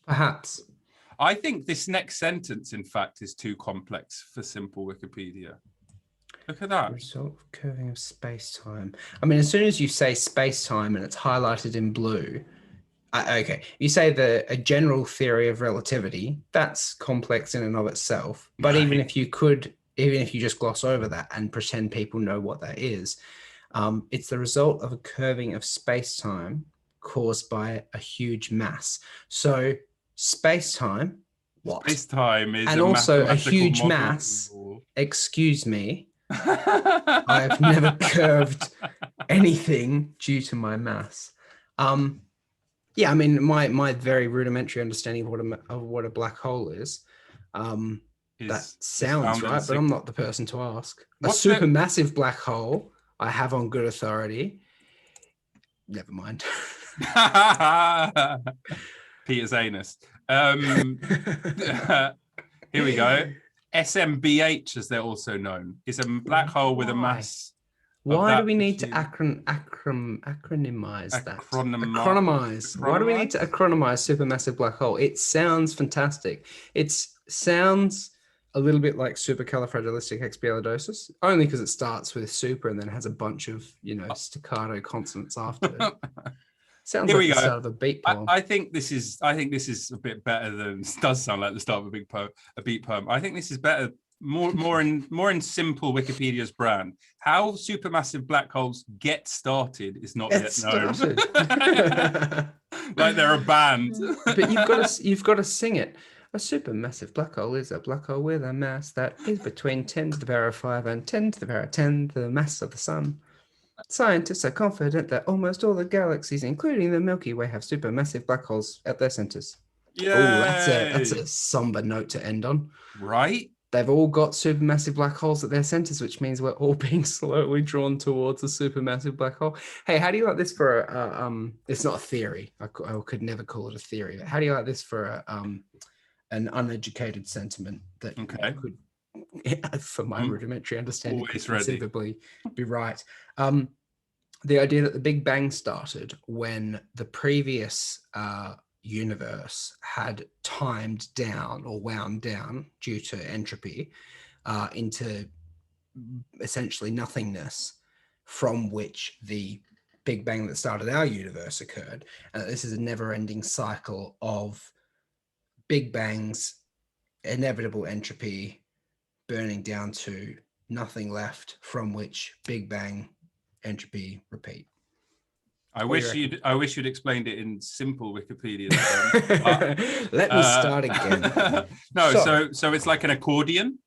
Perhaps. I think this next sentence, in fact, is too complex for Simple Wikipedia. Look at that. Result of curving of space-time. I mean, as soon as you say space-time and it's highlighted in blue, okay, you say a general theory of relativity, that's complex in and of itself. But even if you just gloss over that and pretend people know what that is, it's the result of a curving of space-time caused by a huge mass. So space-time, what? Space-time is also a huge mass. Excuse me. I've never curved anything due to my mass. Yeah, I mean, my very rudimentary understanding of what a black hole is, that sounds right, but I'm not the person to ask. A supermassive black hole, I have on good authority. Never mind. Peter's anus. Here we go. SMBH, as they're also known, is a black hole with a mass Why do that we need to machine. acronymize that? Acronymar. Acronymize. Why do we need to acronymize supermassive black hole? It sounds fantastic. It sounds a little bit like supercalifragilisticexpialidocious, only because it starts with super and then has a bunch of, staccato consonants after it. Sounds Here like we the go. start of a beat poem. I think this is a bit better than it does sound like the start of a beat poem. I think this is better, more in simple Wikipedia's brand. How supermassive black holes get started is not yet known. Like they're a band. But you've got to sing it. A supermassive black hole is a black hole with a mass that is between 10 to the power of 5 and 10 to the power of 10, the mass of the sun. Scientists are confident that almost all the galaxies, including the Milky Way, have supermassive black holes at their centers. Oh, that's a somber note to end on. Right? They've all got supermassive black holes at their centers, which means we're all being slowly drawn towards a supermassive black hole. Hey, how do you like this for it's not a theory. I could never call it a theory. But how do you like this for an uneducated sentiment that could, for my rudimentary understanding, could conceivably be right? The idea that the Big Bang started when the previous universe had timed down or wound down due to entropy into essentially nothingness, from which the Big Bang that started our universe occurred. And this is a never-ending cycle of Big Bangs, inevitable entropy, burning down to nothing left, from which Big Bang, entropy, repeat. I wish you'd explained it in simple Wikipedia. Let me start again. No, so it's like an accordion.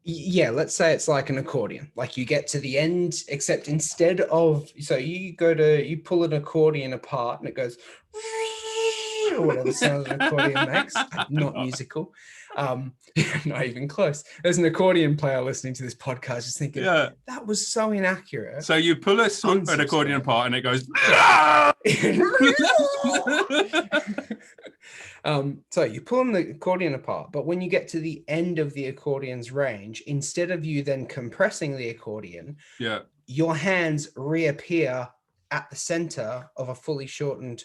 Yeah, let's say it's like an accordion. Like you get to the end, except instead of, so you pull an accordion apart and it goes or whatever sound an accordion makes. Not musical. Not even close. There's an accordion player listening to this podcast just thinking, that was so inaccurate. So you pull an accordion apart and it goes so you pull the accordion apart, but when you get to the end of the accordion's range, instead of you then compressing the accordion, your hands reappear at the center of a fully shortened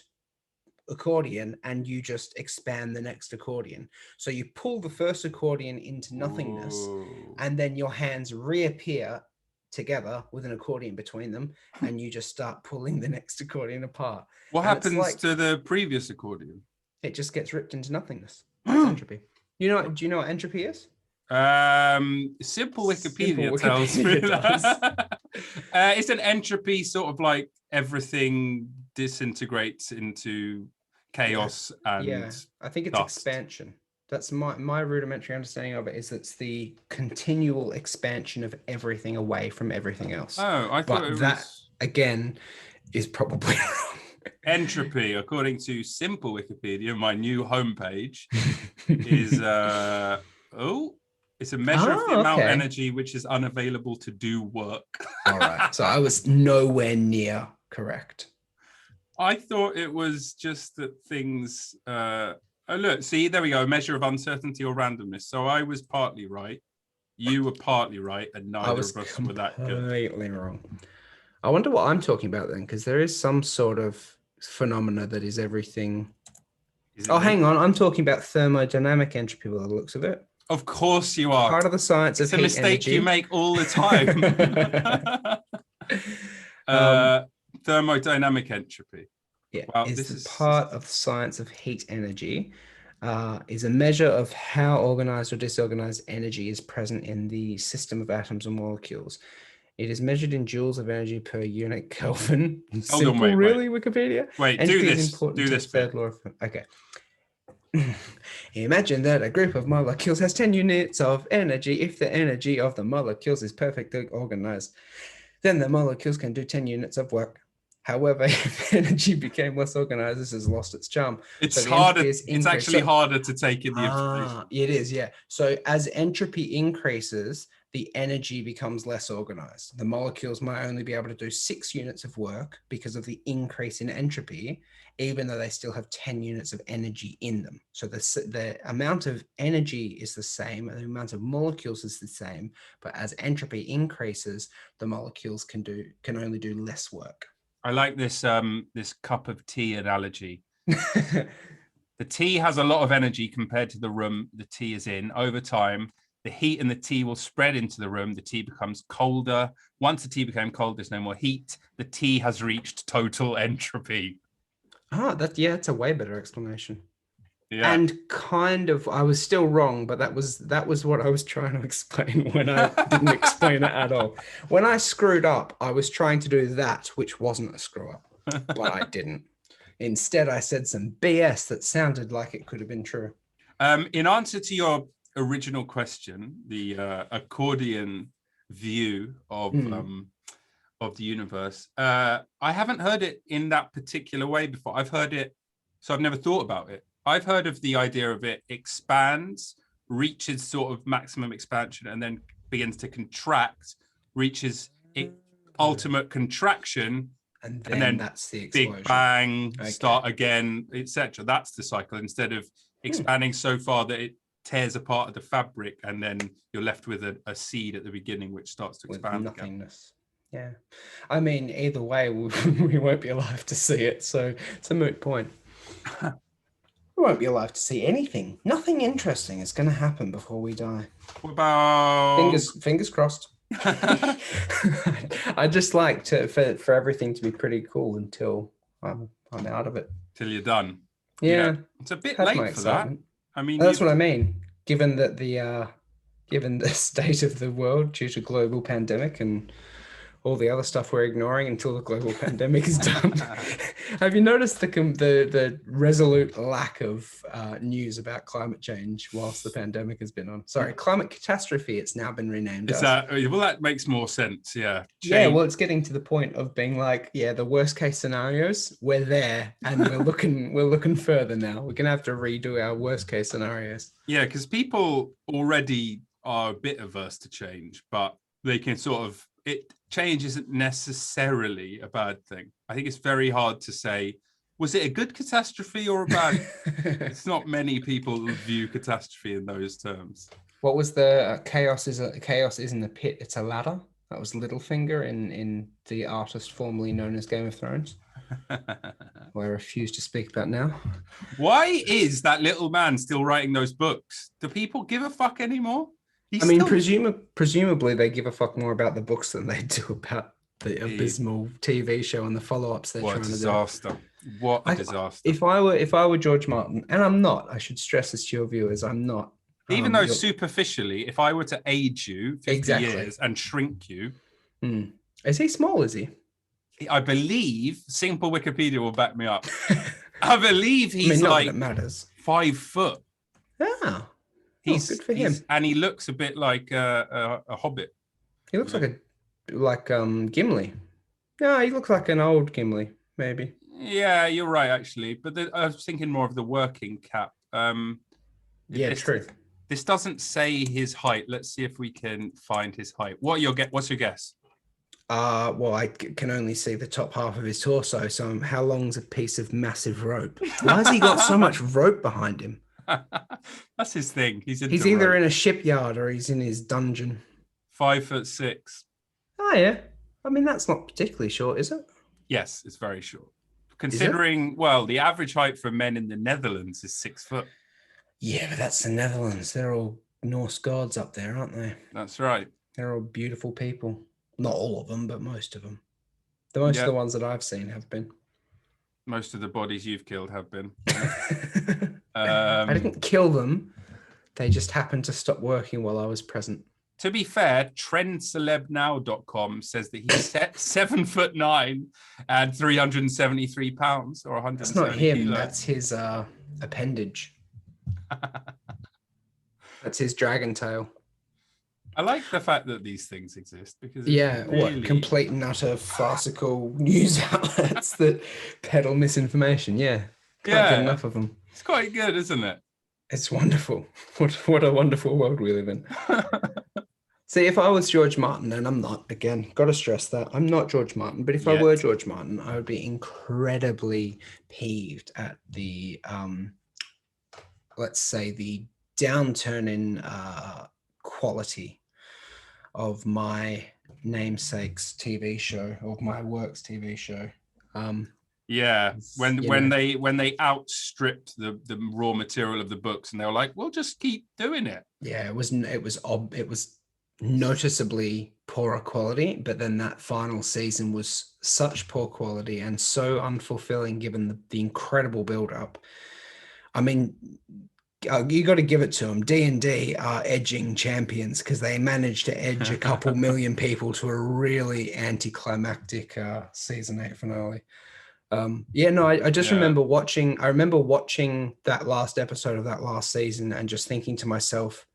accordion, and you just expand the next accordion. So you pull the first accordion into nothingness, and then your hands reappear together with an accordion between them, and you just start pulling the next accordion apart. What happens to the previous accordion? It just gets ripped into nothingness. That's entropy. Do you know what entropy is? Simple Wikipedia tells me that. Isn't entropy sort of like everything disintegrates into chaos and I think it's dust. Expansion. That's my rudimentary understanding of it, is it's the continual expansion of everything away from everything else. Oh, I thought that again is probably wrong. Entropy, according to Simple Wikipedia, my new homepage, is it's a measure of the amount of energy which is unavailable to do work. All right. So I was nowhere near correct. I thought it was just that things look, see, there we go, a measure of uncertainty or randomness. So I was partly right. You were partly right, and neither of us were that good. Completely wrong. I wonder what I'm talking about then, because there is some sort of phenomena that is everything. Hang on. I'm talking about thermodynamic entropy by the looks of it. Of course you are. Part of the science of heat energy. It's a mistake you make all the time. Thermodynamic entropy. Yeah, wow, this is part of the science of heat energy. Is a measure of how organized or disorganized energy is present in the system of atoms or molecules. It is measured in joules of energy per unit Kelvin. Simple, wait, Wikipedia? Wait, entropy do this. Do this. Third law of, okay. Imagine that a group of molecules has 10 units of energy. If the energy of the molecules is perfectly organized, then the molecules can do 10 units of work. However, if energy became less organized, this has lost its charm. It's harder. It's actually harder to take in the information. It is, yeah. So as entropy increases, the energy becomes less organized. The molecules might only be able to do 6 units of work because of the increase in entropy, even though they still have 10 units of energy in them. So the amount of energy is the same, and the amount of molecules is the same, but as entropy increases, the molecules can only do less work. I like this this cup of tea analogy. The tea has a lot of energy compared to the room the tea is in. Over time, the heat in the tea will spread into the room. The tea becomes colder. Once the tea became cold, there's no more heat. The tea has reached total entropy. That's a way better explanation. Yeah. And kind of, I was still wrong, but that was what I was trying to explain when I didn't explain it at all. When I screwed up, I was trying to do that, which wasn't a screw up, but I didn't. Instead, I said some BS that sounded like it could have been true. In answer to your original question, the accordion view of the universe, I haven't heard it in that particular way before. I've heard it, so I've never thought about it. I've heard of the idea of it expands, reaches sort of maximum expansion, and then begins to contract, reaches ultimate contraction, and then that's the explosion. Big bang, start again, etc. That's the cycle, instead of expanding so far that it tears apart the fabric, and then you're left with a seed at the beginning which starts to expand. With nothingness. Again. Yeah. I mean, either way, we won't be alive to see it, so it's a moot point. We won't be alive to see anything. Nothing interesting is going to happen before we die. What about fingers crossed? I just like for everything to be pretty cool until I'm out of it. Till you're done. Yeah. It's a bit late for that. I mean, that's what I mean. Given that given the state of the world due to global pandemic and all the other stuff we're ignoring until the global pandemic is done. Have you noticed the resolute lack of news about climate change whilst the pandemic has been on? Sorry, climate catastrophe. It's now been renamed. Well, that makes more sense. Yeah. Yeah. Well, it's getting to the point of being like, the worst case scenarios. We're there, and we're looking further now. We're gonna have to redo our worst case scenarios. Yeah, because people already are a bit averse to change, but they can sort of change isn't necessarily a bad thing. I think it's very hard to say, was it a good catastrophe or a bad? It's not many people who view catastrophe in those terms. What was the chaos isn't a pit, it's a ladder? That was Littlefinger in the artist formerly known as Game of Thrones. Who I refuse to speak about now. Why is that little man still writing those books? Do people give a fuck anymore? Presumably they give a fuck more about the books than they do about the abysmal TV show and the follow-ups they're trying to do. What a disaster. If I were George Martin, and I'm not, I should stress this to your viewers, I'm not. Even though superficially, if I were to age you 50 years and shrink you. Is he small, is he? I believe, simple Wikipedia will back me up. I believe he's like 5 foot. Yeah. Good for him. And he looks a bit like a hobbit. He looks like Gimli. No, he looks like an old Gimli, maybe. Yeah, you're right, actually. But I was thinking more of the working cap. True. This doesn't say his height. Let's see if we can find his height. What's your guess? Well, I can only see the top half of his torso. So how long's a piece of massive rope? Why has he got so much rope behind him? That's his thing. He's either in a shipyard or he's in his dungeon. 5'6". Oh yeah. I mean, that's not particularly short, is it? Yes, it's very short. Considering, the average height for men in the Netherlands is 6 foot. Yeah, but that's the Netherlands. They're all Norse gods up there, aren't they? That's right. They're all beautiful people. Not all of them, but most of them. Most of the ones that I've seen have been. Most of the bodies you've killed have been. I didn't kill them. They just happened to stop working while I was present. To be fair, trendcelebnow.com says that he's 7'9" and 373 pounds or 170 That's not him. kilos. That's his appendage. That's his dragon tail. I like the fact that these things exist because complete and utter farcical news outlets that peddle misinformation. Can't get enough of them. It's quite good, isn't it? It's wonderful. What a wonderful world we live in. See, if I was George Martin, and I'm not, again, got to stress that I'm not George Martin, but if I were Yet. George Martin, I would be incredibly peeved at the, let's say, the downturn in quality of my namesake's TV show, or my work's TV show. Yeah, when you know, they outstripped the raw material of the books, and they were like, "We'll just keep doing it." yeah, it was noticeably poorer quality, but then that final season was such poor quality and so unfulfilling given the incredible build up. I mean, you got to give it to them. D&D are edging champions because they managed to edge a couple million people to a really anticlimactic season 8 finale. Yeah, no, I just Yeah, remember watching. I remember watching that last episode of that last season and just thinking to myself,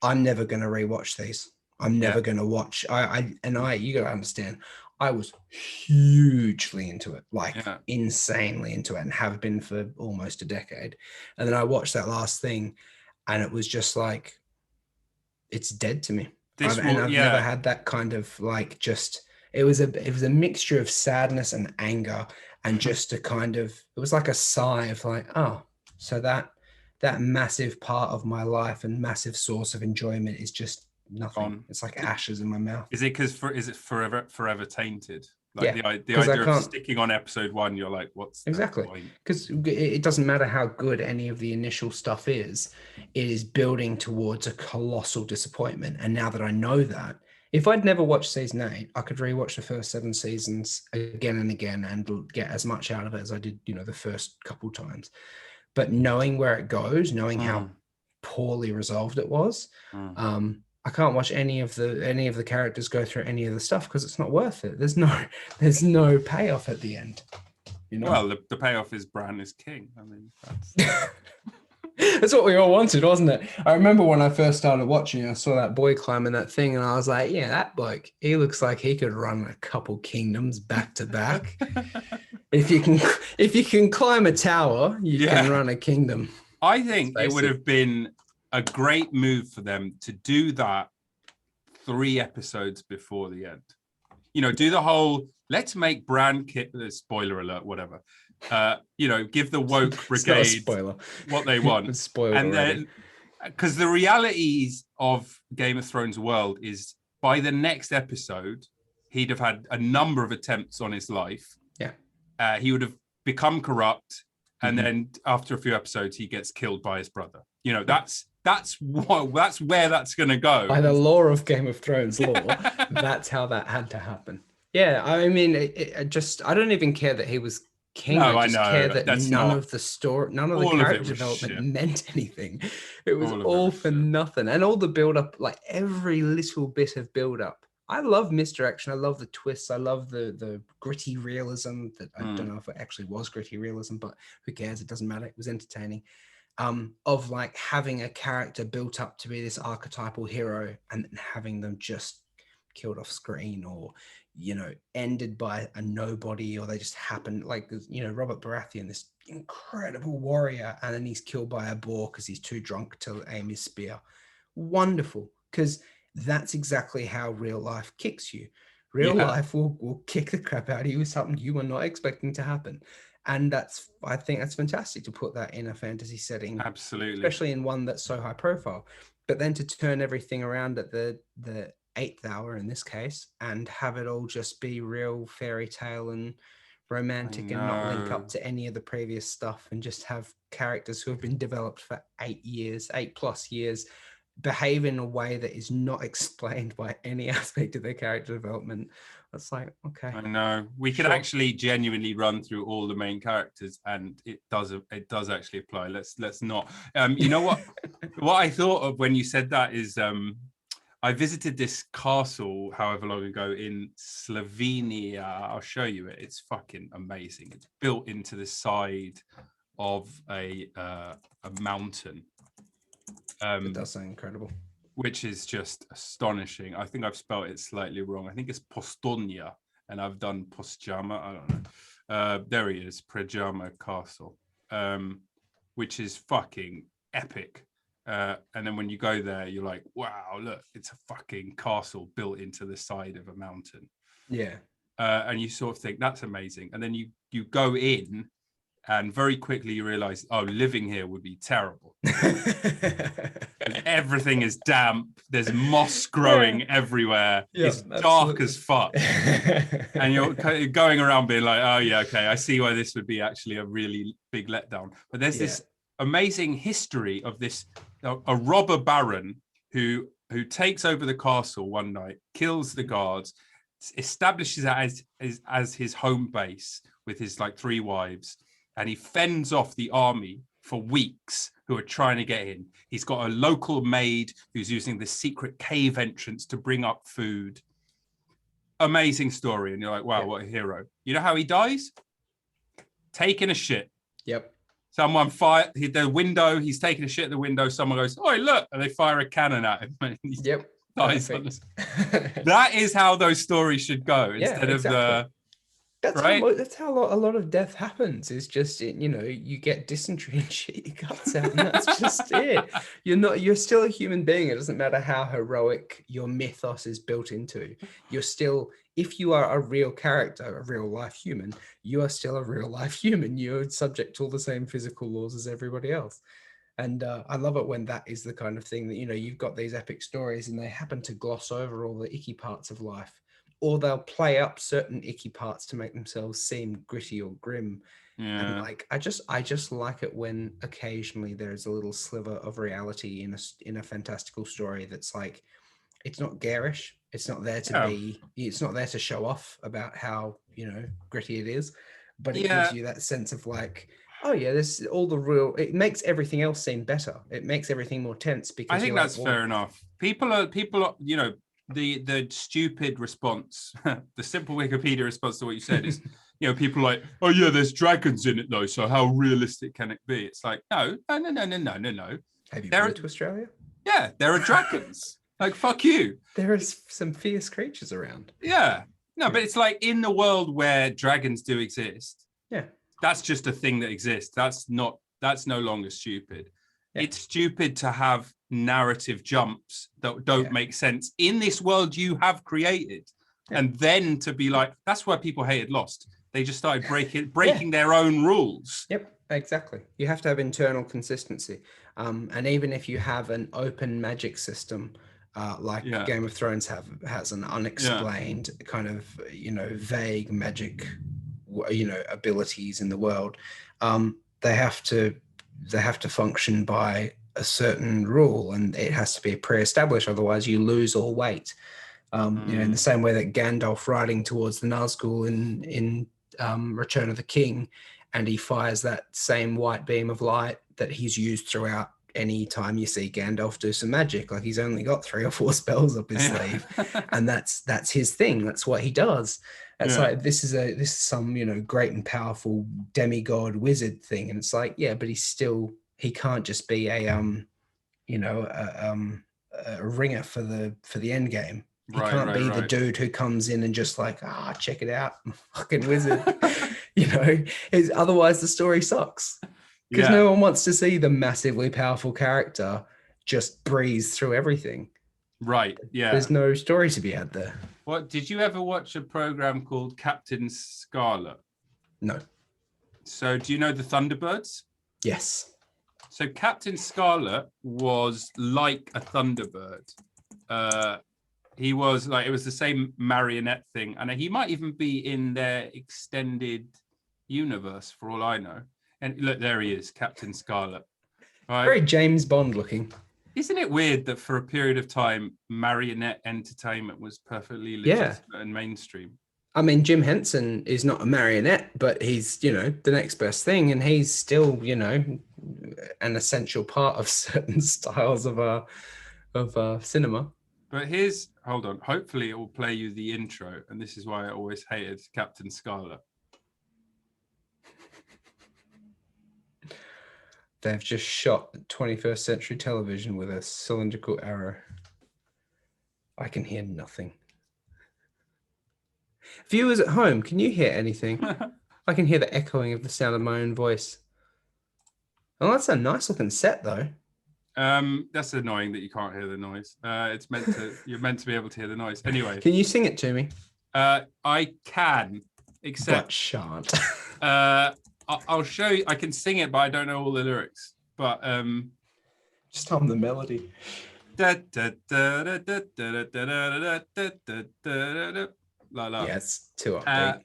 I'm never going to rewatch these. I'm yeah, never going to watch. You got to understand, I was hugely into it, like yeah. insanely into it, and have been for almost a decade. And then I watched that last thing, and it was just like, it's dead to me. This will, I've never yeah, had that kind of like just. It was a mixture of sadness and anger, and just a kind of, it was like a sigh of like, oh, so that massive part of my life and massive source of enjoyment is just nothing. gone. It's like ashes in my mouth. Is it is it forever tainted? Like Yeah, the because I idea of can't. sticking on episode 1, you're like, what's the Exactly. point? Because it doesn't matter how good any of the initial stuff is, it is building towards a colossal disappointment. And now that I know that, if I'd never watched season 8, I could rewatch the first 7 seasons again and again and get as much out of it as I did, the first couple times. But knowing where it goes, knowing how poorly resolved it was, I can't watch any of the characters go through any of the stuff because it's not worth it. There's no payoff at the end. Well, the payoff is Bran is king. I mean, that's what we all wanted, wasn't it? I remember when I first started watching, I saw that boy climbing that thing, and I was like, "Yeah, that bloke. He looks like he could run a couple kingdoms back to back. If you can climb a tower, you can run a kingdom." I think it would have been a great move for them to do that 3 episodes before the end. Do the whole let's make Bran spoiler alert, whatever. Give the woke brigade what they want. It's spoiled and already. Then because the realities of Game of Thrones world is by the next episode, he'd have had a number of attempts on his life. Yeah. He would have become corrupt. And then after a few episodes, he gets killed by his brother. That's where that's going to go. By the law of Game of Thrones law, that's how that had to happen. Yeah, I mean, I don't even care that he was king. No, I just care that none of the character development shit. meant anything. It was all for nothing. And all the build up, like every little bit of build up. I love misdirection. I love the twists. I love the gritty realism that I don't know if it actually was gritty realism, but who cares? It doesn't matter. It was entertaining. Of like having a character built up to be this archetypal hero and then having them just killed off screen or, ended by a nobody, or they just happen, like, Robert Baratheon, this incredible warrior, and then he's killed by a boar because he's too drunk to aim his spear. Wonderful, because that's exactly how real life kicks you. Real life will kick the crap out of you with something you were not expecting to happen. And I think that's fantastic to put that in a fantasy setting. Absolutely. Especially in one that's so high profile. But then to turn everything around at the 8th hour in this case and have it all just be real fairy tale and romantic and not link up to any of the previous stuff, and just have characters who have been developed for 8+ years, behave in a way that is not explained by any aspect of their character development. That's like, okay. I know. We could actually genuinely run through all the main characters, and it does actually apply. Let's not. You know what? What I thought of when you said that is I visited this castle however long ago in Slovenia. I'll show you it. It's fucking amazing. It's built into the side of a mountain. It does sound incredible. Which is just astonishing. I think I've spelled it slightly wrong. I think it's Postonia, and I've done Postjama. I don't know. There he is, Prejama Castle, which is fucking epic. And then when you go there, you're like, wow, look, it's a fucking castle built into the side of a mountain. Yeah. And you sort of think that's amazing. And then you go in and very quickly you realize, oh, living here would be terrible. Everything is damp. There's moss growing everywhere. Yeah, it's absolutely. dark as fuck. And you're going around being like, oh, yeah, okay, I see why this would be actually a really big letdown. But there's this amazing history of this, a robber baron who takes over the castle one night, kills the guards, establishes that as his home base with his like 3 wives, and he fends off the army for weeks who are trying to get in. He's got a local maid who's using the secret cave entrance to bring up food. Amazing story. And you're like, wow, what a hero. You know how he dies? Taking a shit. Yep. Someone fire the window. He's taking a shit at the window. Someone goes, oh, look. And they fire a cannon at him. And he dies on this. That is how those stories should go instead of the... That's how a lot of death happens. Is just, you know, you get dysentery and shit your guts out, and that's just it. You're still a human being. It doesn't matter how heroic your mythos is built into. You're still, if you are a real character, a real life human, you are still a real life human. You're subject to all the same physical laws as everybody else. And I love it when that is the kind of thing that, you know, you've got these epic stories and they happen to gloss over all the icky parts of life. Or they'll play up certain icky parts to make themselves seem gritty or grim. Yeah. And like, I just like it when occasionally there's a little sliver of reality in a fantastical story that's like, it's not garish. It's not there to be, it's not there to show off about how, you know, gritty it is, but it gives you that sense of like, oh yeah, this is all the real, it makes everything else seem better. It makes everything more tense because I think that's fair enough. People are, you know, the stupid response, the simple Wikipedia response to what you said is, you know, people are like, oh yeah, there's dragons in it though, so how realistic can it be? It's like, no. Have you been to Australia? Yeah, there are dragons. Like, fuck you. There is some fierce creatures around. Yeah. No, but it's like in the world where dragons do exist. Yeah. That's just a thing that exists. That's no longer stupid. Yeah. It's stupid to have narrative jumps that don't make sense in this world you have created. Yeah. And then to be like, that's why people hated Lost. They just started breaking their own rules. Yep, exactly. You have to have internal consistency. And even if you have an open magic system, like Game of Thrones has an unexplained kind of, you know, vague magic, you know, abilities in the world, they have to function by a certain rule, and it has to be pre-established, otherwise you lose all weight. You know, in the same way that Gandalf riding towards the Nazgul in Return of the King, and he fires that same white beam of light that he's used throughout any time you see Gandalf do some magic. Like, he's only got 3 or 4 spells up his sleeve, and that's his thing. That's what he does. It's like, this is some, you know, great and powerful demigod wizard thing, and it's like, yeah, but he can't just be a you know, a ringer for the end game. He can't be the dude who comes in and just like, check it out, I'm a fucking wizard. You know, otherwise the story sucks, because no one wants to see the massively powerful character just breeze through everything. Right. Yeah. There's no story to be had there. What, did you ever watch a program called Captain Scarlet? No. So do you know the Thunderbirds? Yes. So Captain Scarlet was like a Thunderbird. He was like, it was the same marionette thing. And he might even be in their extended universe for all I know. And look, there he is, Captain Scarlet. Right? Very James Bond looking. Isn't it weird that for a period of time, marionette entertainment was perfectly legitimate and mainstream? I mean, Jim Henson is not a marionette, but he's, you know, the next best thing. And he's still, you know, an essential part of certain styles of cinema. But hold on, hopefully it will play you the intro. And this is why I always hated Captain Scarlet. They've just shot 21st century television with a cylindrical arrow. I can hear nothing. Viewers at home, can you hear anything? I can hear the echoing of the sound of my own voice. Oh, that's a nice looking set, though. That's annoying that you can't hear the noise. It's meant to. You're meant to be able to hear the noise. Anyway, Can you sing it to me? I can, except But shan't. I'll show you. I can sing it, but I don't know all the lyrics. But Just hum the melody. Yes, too upbeat.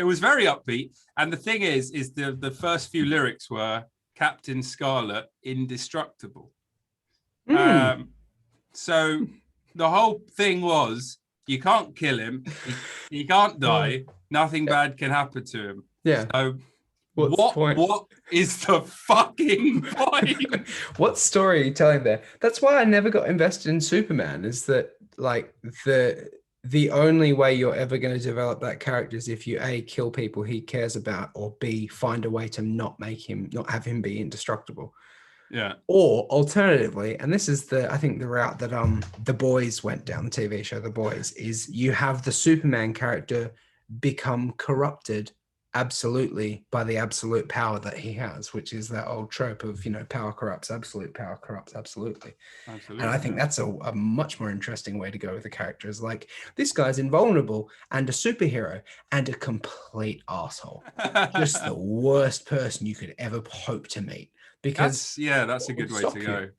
It was very upbeat, and the thing is the first few lyrics were Captain Scarlet indestructible. So the whole thing was you can't kill him, he can't die, nothing bad can happen to him. Yeah. So What's the point? What is the fucking point? What story are you telling there? That's why I never got invested in Superman, is that like the only way you're ever going to develop that character is if you A, kill people he cares about, or B, find a way to not have him be indestructible. Yeah. Or alternatively, and this is I think the route that The Boys went down, the TV show The Boys, is you have the Superman character become corrupted absolutely by the absolute power that he has, which is that old trope of, power corrupts absolute, power corrupts absolutely. And I think that's a much more interesting way to go with a character, is like, this guy's invulnerable and a superhero and a complete asshole. Just the worst person you could ever hope to meet. Because that's a good way to go.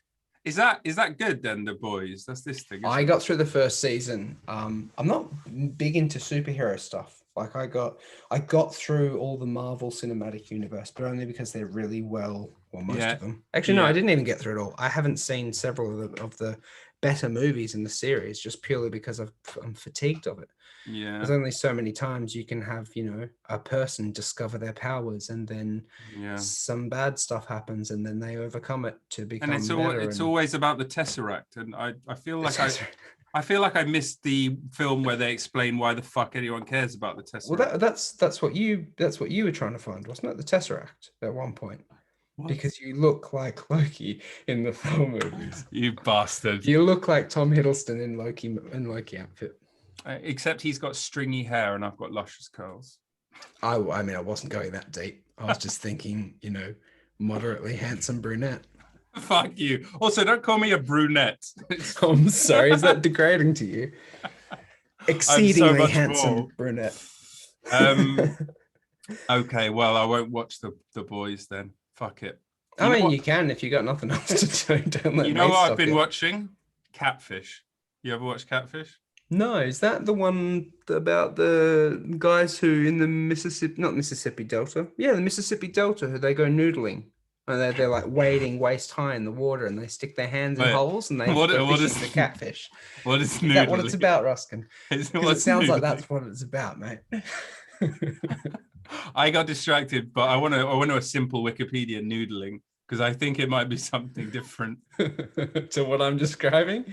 Is that good then, The Boys? That's this thing. I got through the first season. I'm not big into superhero stuff. Like I got through all the Marvel Cinematic Universe, but only because they're really most of them. Actually, no, I didn't even get through it all. I haven't seen several of the better movies in the series, just purely because I'm fatigued of it. Yeah. There's only so many times you can have, a person discover their powers, and then some bad stuff happens, and then they overcome it to become better. It's always about the Tesseract, and I feel like I feel like I missed the film where they explain why the fuck anyone cares about the Tesseract. Well, that's what you were trying to find, wasn't it? The Tesseract at one point. What? Because you look like Loki in the Thor movies. You bastard. You look like Tom Hiddleston in Loki outfit. Except he's got stringy hair and I've got luscious curls. I wasn't going that deep. I was just thinking, moderately handsome brunette. Fuck you. Also, don't call me a brunette. I'm sorry. Is that degrading to you? Exceedingly handsome brunette. Okay, well, I won't watch the Boys then. Fuck it. You can if you got nothing else to do. Don't let me what I've been watching? Catfish. You ever watch Catfish? No, is that the one about the guys who in the Mississippi Delta? Yeah, the Mississippi Delta, who they go noodling. And they're like wading waist high in the water, and they stick their hands in holes, and they go fishing for catfish. What is noodling? Is that what it's about, Ruskin? It sounds noodling? like that's what it's about, mate. I got distracted, but I want a simple Wikipedia noodling, because I think it might be something different to what I'm describing.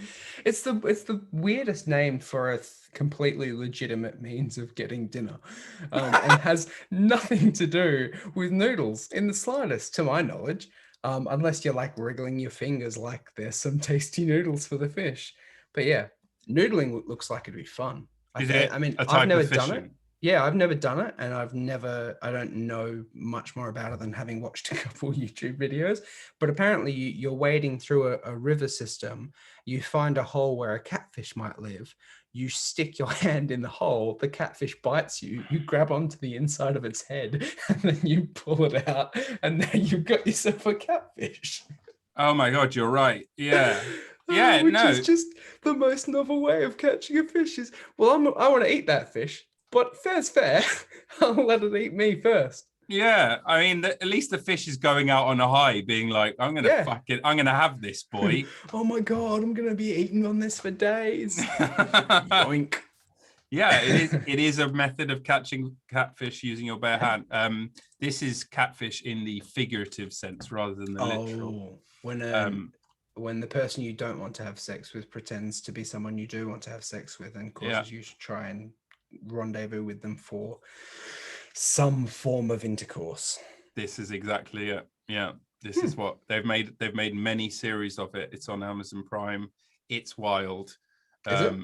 It's the weirdest name for a completely legitimate means of getting dinner, and has nothing to do with noodles in the slightest, to my knowledge, unless you're like wriggling your fingers like there's some tasty noodles for the fish. But yeah, noodling looks like it'd be fun. I've never done it. Yeah, I've never done it, and I don't know much more about it than having watched a couple YouTube videos, but apparently you're wading through a river system, you find a hole where a catfish might live, you stick your hand in the hole, the catfish bites you, you grab onto the inside of its head, and then you pull it out, and then you've got yourself a catfish. Oh my God, you're right. Yeah. Which is just the most novel way of catching a fish is, I want to eat that fish. But fair's fair. I'll let it eat me first. Yeah, I mean, at least the fish is going out on a high, being like, I'm going to have this, boy. Oh my God, I'm going to be eating on this for days. Yoink. Yeah, it is a method of catching catfish using your bare hand. This is catfish in the figurative sense rather than the literal. When the person you don't want to have sex with pretends to be someone you do want to have sex with and causes you to try and rendezvous with them for some form of intercourse. This is exactly it. Yeah, this is what they've made. They've made many series of it. It's on Amazon Prime. It's wild. Is it?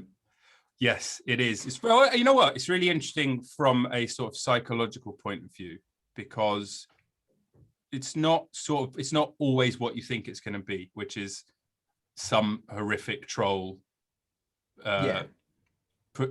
Yes, it is. You know what? It's really interesting from a sort of psychological point of view, because it's not always what you think it's going to be, which is some horrific troll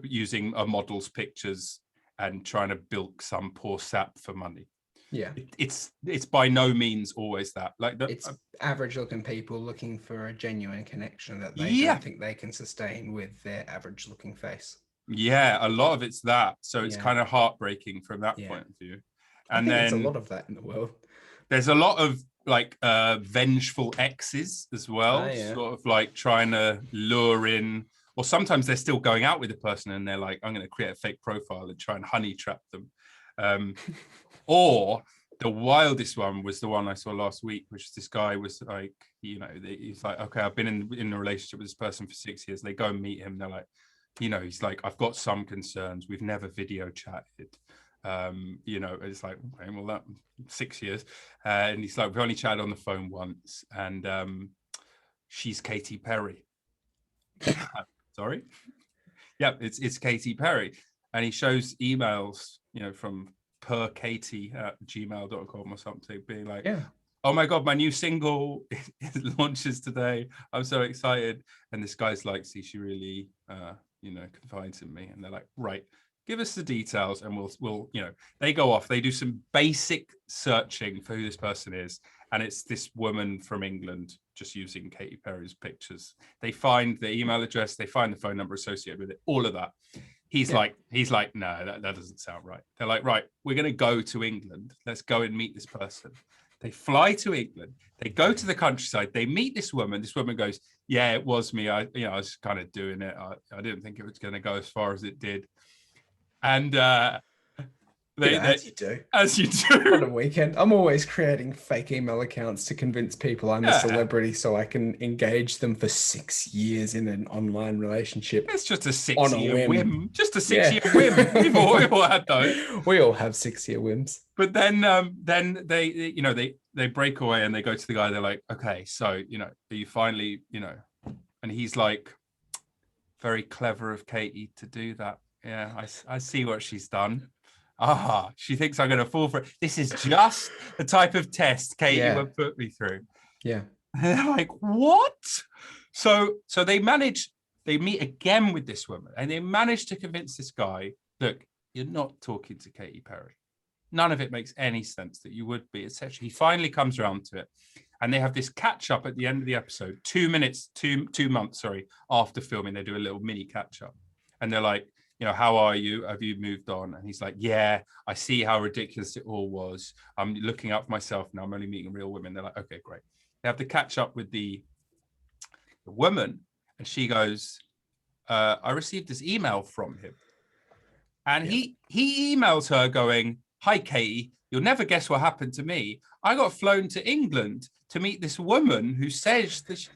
using a model's pictures and trying to bilk some poor sap for money. Yeah, it's by no means always that. Like it's average looking people looking for a genuine connection that they Yeah. don't think they can sustain with their average looking face. Yeah, a lot of it's that. So it's Yeah. kind of heartbreaking from that Yeah. point of view. I And think then there's a lot of that in the world. there's a lot of like vengeful exes as well, Oh, yeah. sort of like trying to lure in, or sometimes they're still going out with the person and they're like, I'm going to create a fake profile and try and honey trap them. Or the wildest one was the one I saw last week, which this guy was like, you know, he's like, okay, I've been in a relationship with this person for 6 years. They go and meet him. They're like, you know, he's like, I've got some concerns. We've never video chatted. You know, it's like, okay, well, that 6 years. And he's like, we've only chatted on the phone once. And she's Katy Perry. Sorry? Yep, it's Katy Perry. And he shows emails, you know, from perkatie@gmail.com or something, being like, Yeah. oh my God, my new single it launches today. I'm so excited. And this guy's like, see, she really, you know, confides in me. And they're like, right, give us the details and we'll, you know, they go off. They do some basic searching for who this person is. And it's this woman from England just using Katy Perry's pictures. They find the email address, they find the phone number associated with it, all of that. He's like, no, that doesn't sound right. They're like, right, we're going to go to England. Let's go and meet this person. They fly to England. They go to the countryside. They meet this woman. This woman goes, yeah, it was me. I was kind of doing it. I didn't think it was going to go as far as it did. And as you do. As you do. On a weekend, I'm always creating fake email accounts to convince people I'm a celebrity so I can engage them for 6 years in an online relationship. It's just a 6-year whim. Just a 6-year Yeah. whim. We've all had those. We all have 6-year whims. But then they, you know, they break away and they go to the guy. They're like, okay, so, you know, are you finally, you know, and he's like, very clever of Katie to do that. Yeah, I see what she's done. She thinks I'm going to fall for it. This is just the type of test Katie would put me through. Yeah. And they're like, what? So they meet again with this woman and they manage to convince this guy, look, you're not talking to Katy Perry. None of it makes any sense that you would be, etc. He finally comes around to it. And they have this catch up at the end of the episode, 2 months, after filming, they do a little mini catch up. And they're like, you know, how are you? Have you moved on? And he's like, yeah, I see how ridiculous it all was. I'm looking out for myself now. I'm only meeting real women. They're like, okay, great. They have to catch up with the woman. And she goes, I received this email from him. And he emails her going, hi, Katie, you'll never guess what happened to me. I got flown to England to meet this woman who says that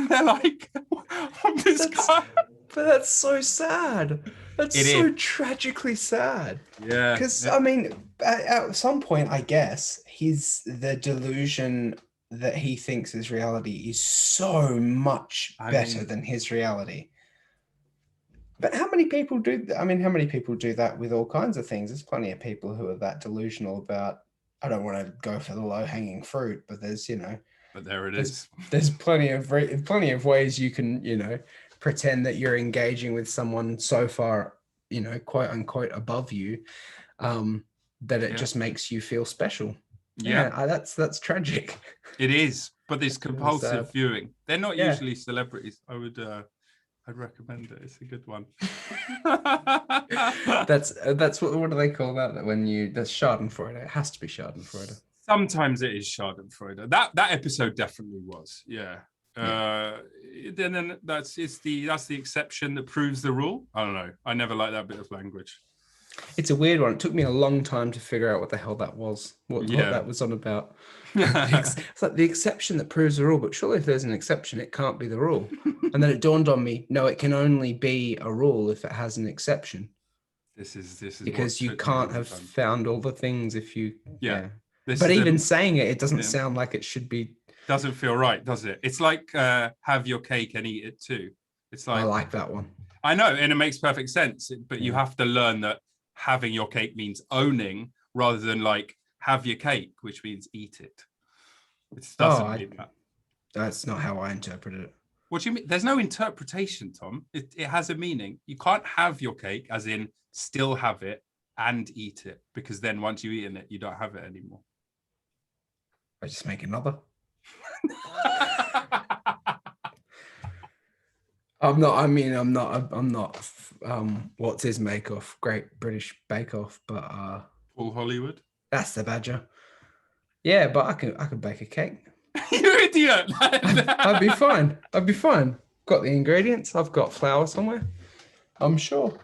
they're like, this guy. But that's so sad. That's so tragically sad. Yeah. Because, I mean, at some point, I guess, the delusion that he thinks is reality is so much better than his reality. But how many people do that with all kinds of things? There's plenty of people who are that delusional about, I don't want to go for the low-hanging fruit, but there's, you know. But there it is. There's plenty of ways you can, you know, pretend that you're engaging with someone so far, you know, quote unquote above you, that it just makes you feel special. That's tragic. It is, but this compulsive viewing, they're not usually celebrities. I'd recommend it. It's a good one. That's what do they call that? That's Schadenfreude. It has to be Schadenfreude. Sometimes it is Schadenfreude. That episode definitely was. Yeah. Then that's the exception that proves the rule. I don't know. I never liked that bit of language. It's a weird one. It took me a long time to figure out what the hell that was. What that was on about. It's like the exception that proves the rule, but surely if there's an exception, it can't be the rule. And then it dawned on me, no, it can only be a rule if it has an exception. This is because you can't have found all the things if you But even saying it doesn't sound like it should be. Doesn't feel right, does it? It's like have your cake and eat it too. It's like, I like that one. I know, and it makes perfect sense. But you have to learn that having your cake means owning rather than like have your cake, which means eat it. It Oh, doesn't mean that. That's not how I interpreted it. What do you mean? There's no interpretation, Tom. It has a meaning. You can't have your cake, as in still have it and eat it, because then once you've eaten it, you don't have it anymore. I just make another. I'm not what's his make off? Great British Bake Off, but Paul Hollywood. That's the badger. Yeah, but I could bake a cake. You're an idiot. I'd be fine. Got the ingredients. I've got flour somewhere. I'm sure.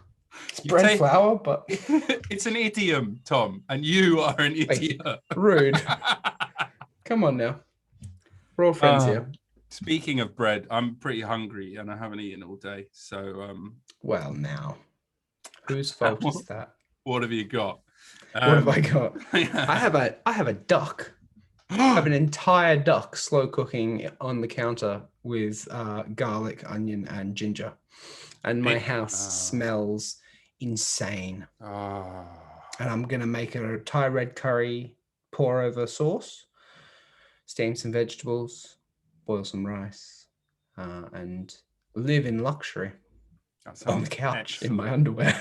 It's bread flour, but it's an idiom, Tom, and you are an idiot. Rude. Come on now. We're all friends here. Speaking of bread, I'm pretty hungry and I haven't eaten all day. So well, now. Whose fault is that? What have you got? What have I got? I have a duck. I have an entire duck slow cooking on the counter with garlic, onion, and ginger. And my house smells insane. And I'm going to make a Thai red curry pour over sauce, steam some vegetables, boil some rice, and live in luxury on the couch in my underwear.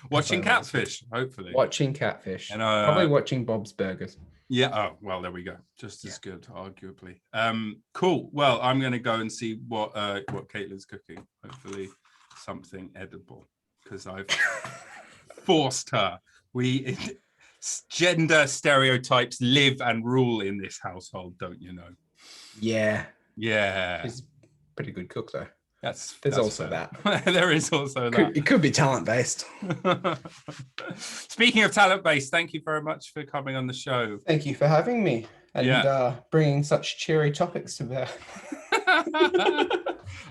Watching Catfish, hopefully. Watching Catfish. And probably watching Bob's Burgers. Yeah. Oh, well, there we go. Just as good, arguably. Cool. Well, I'm going to go and see what Caitlin's cooking. Hopefully something edible, because I've forced her. Gender stereotypes live and rule in this household, don't you know? Yeah. She's a pretty good cook, though. There's also fair. that. There is also that. It could be talent-based. Speaking of talent-based, thank you very much for coming on the show. Thank you for having me and bringing such cheery topics to bear.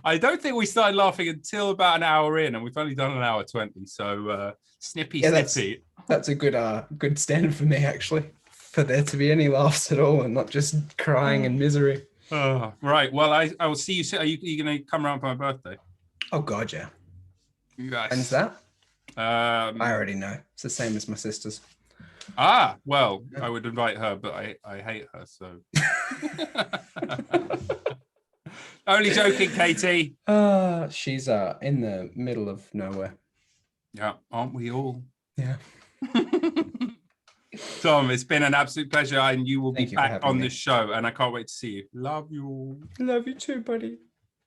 I don't think we started laughing until about an hour in, and we've only done an hour 20. So snippy. That's a good standard for me, actually, for there to be any laughs at all and not just crying and misery. Right. Well, I will see you soon. Are you going to come around for my birthday? Oh God, yeah. Yes. When's that? I already know. It's the same as my sister's. Well, I would invite her, but I hate her, so. Only joking, Katie. She's in the middle of nowhere. Yeah, aren't we all? Yeah. Tom, it's been an absolute pleasure, and you will be back on me. this show, and I can't wait to see you. Love you. Love you too, buddy.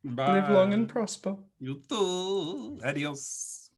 Bye. Live long and prosper. You too. Adios.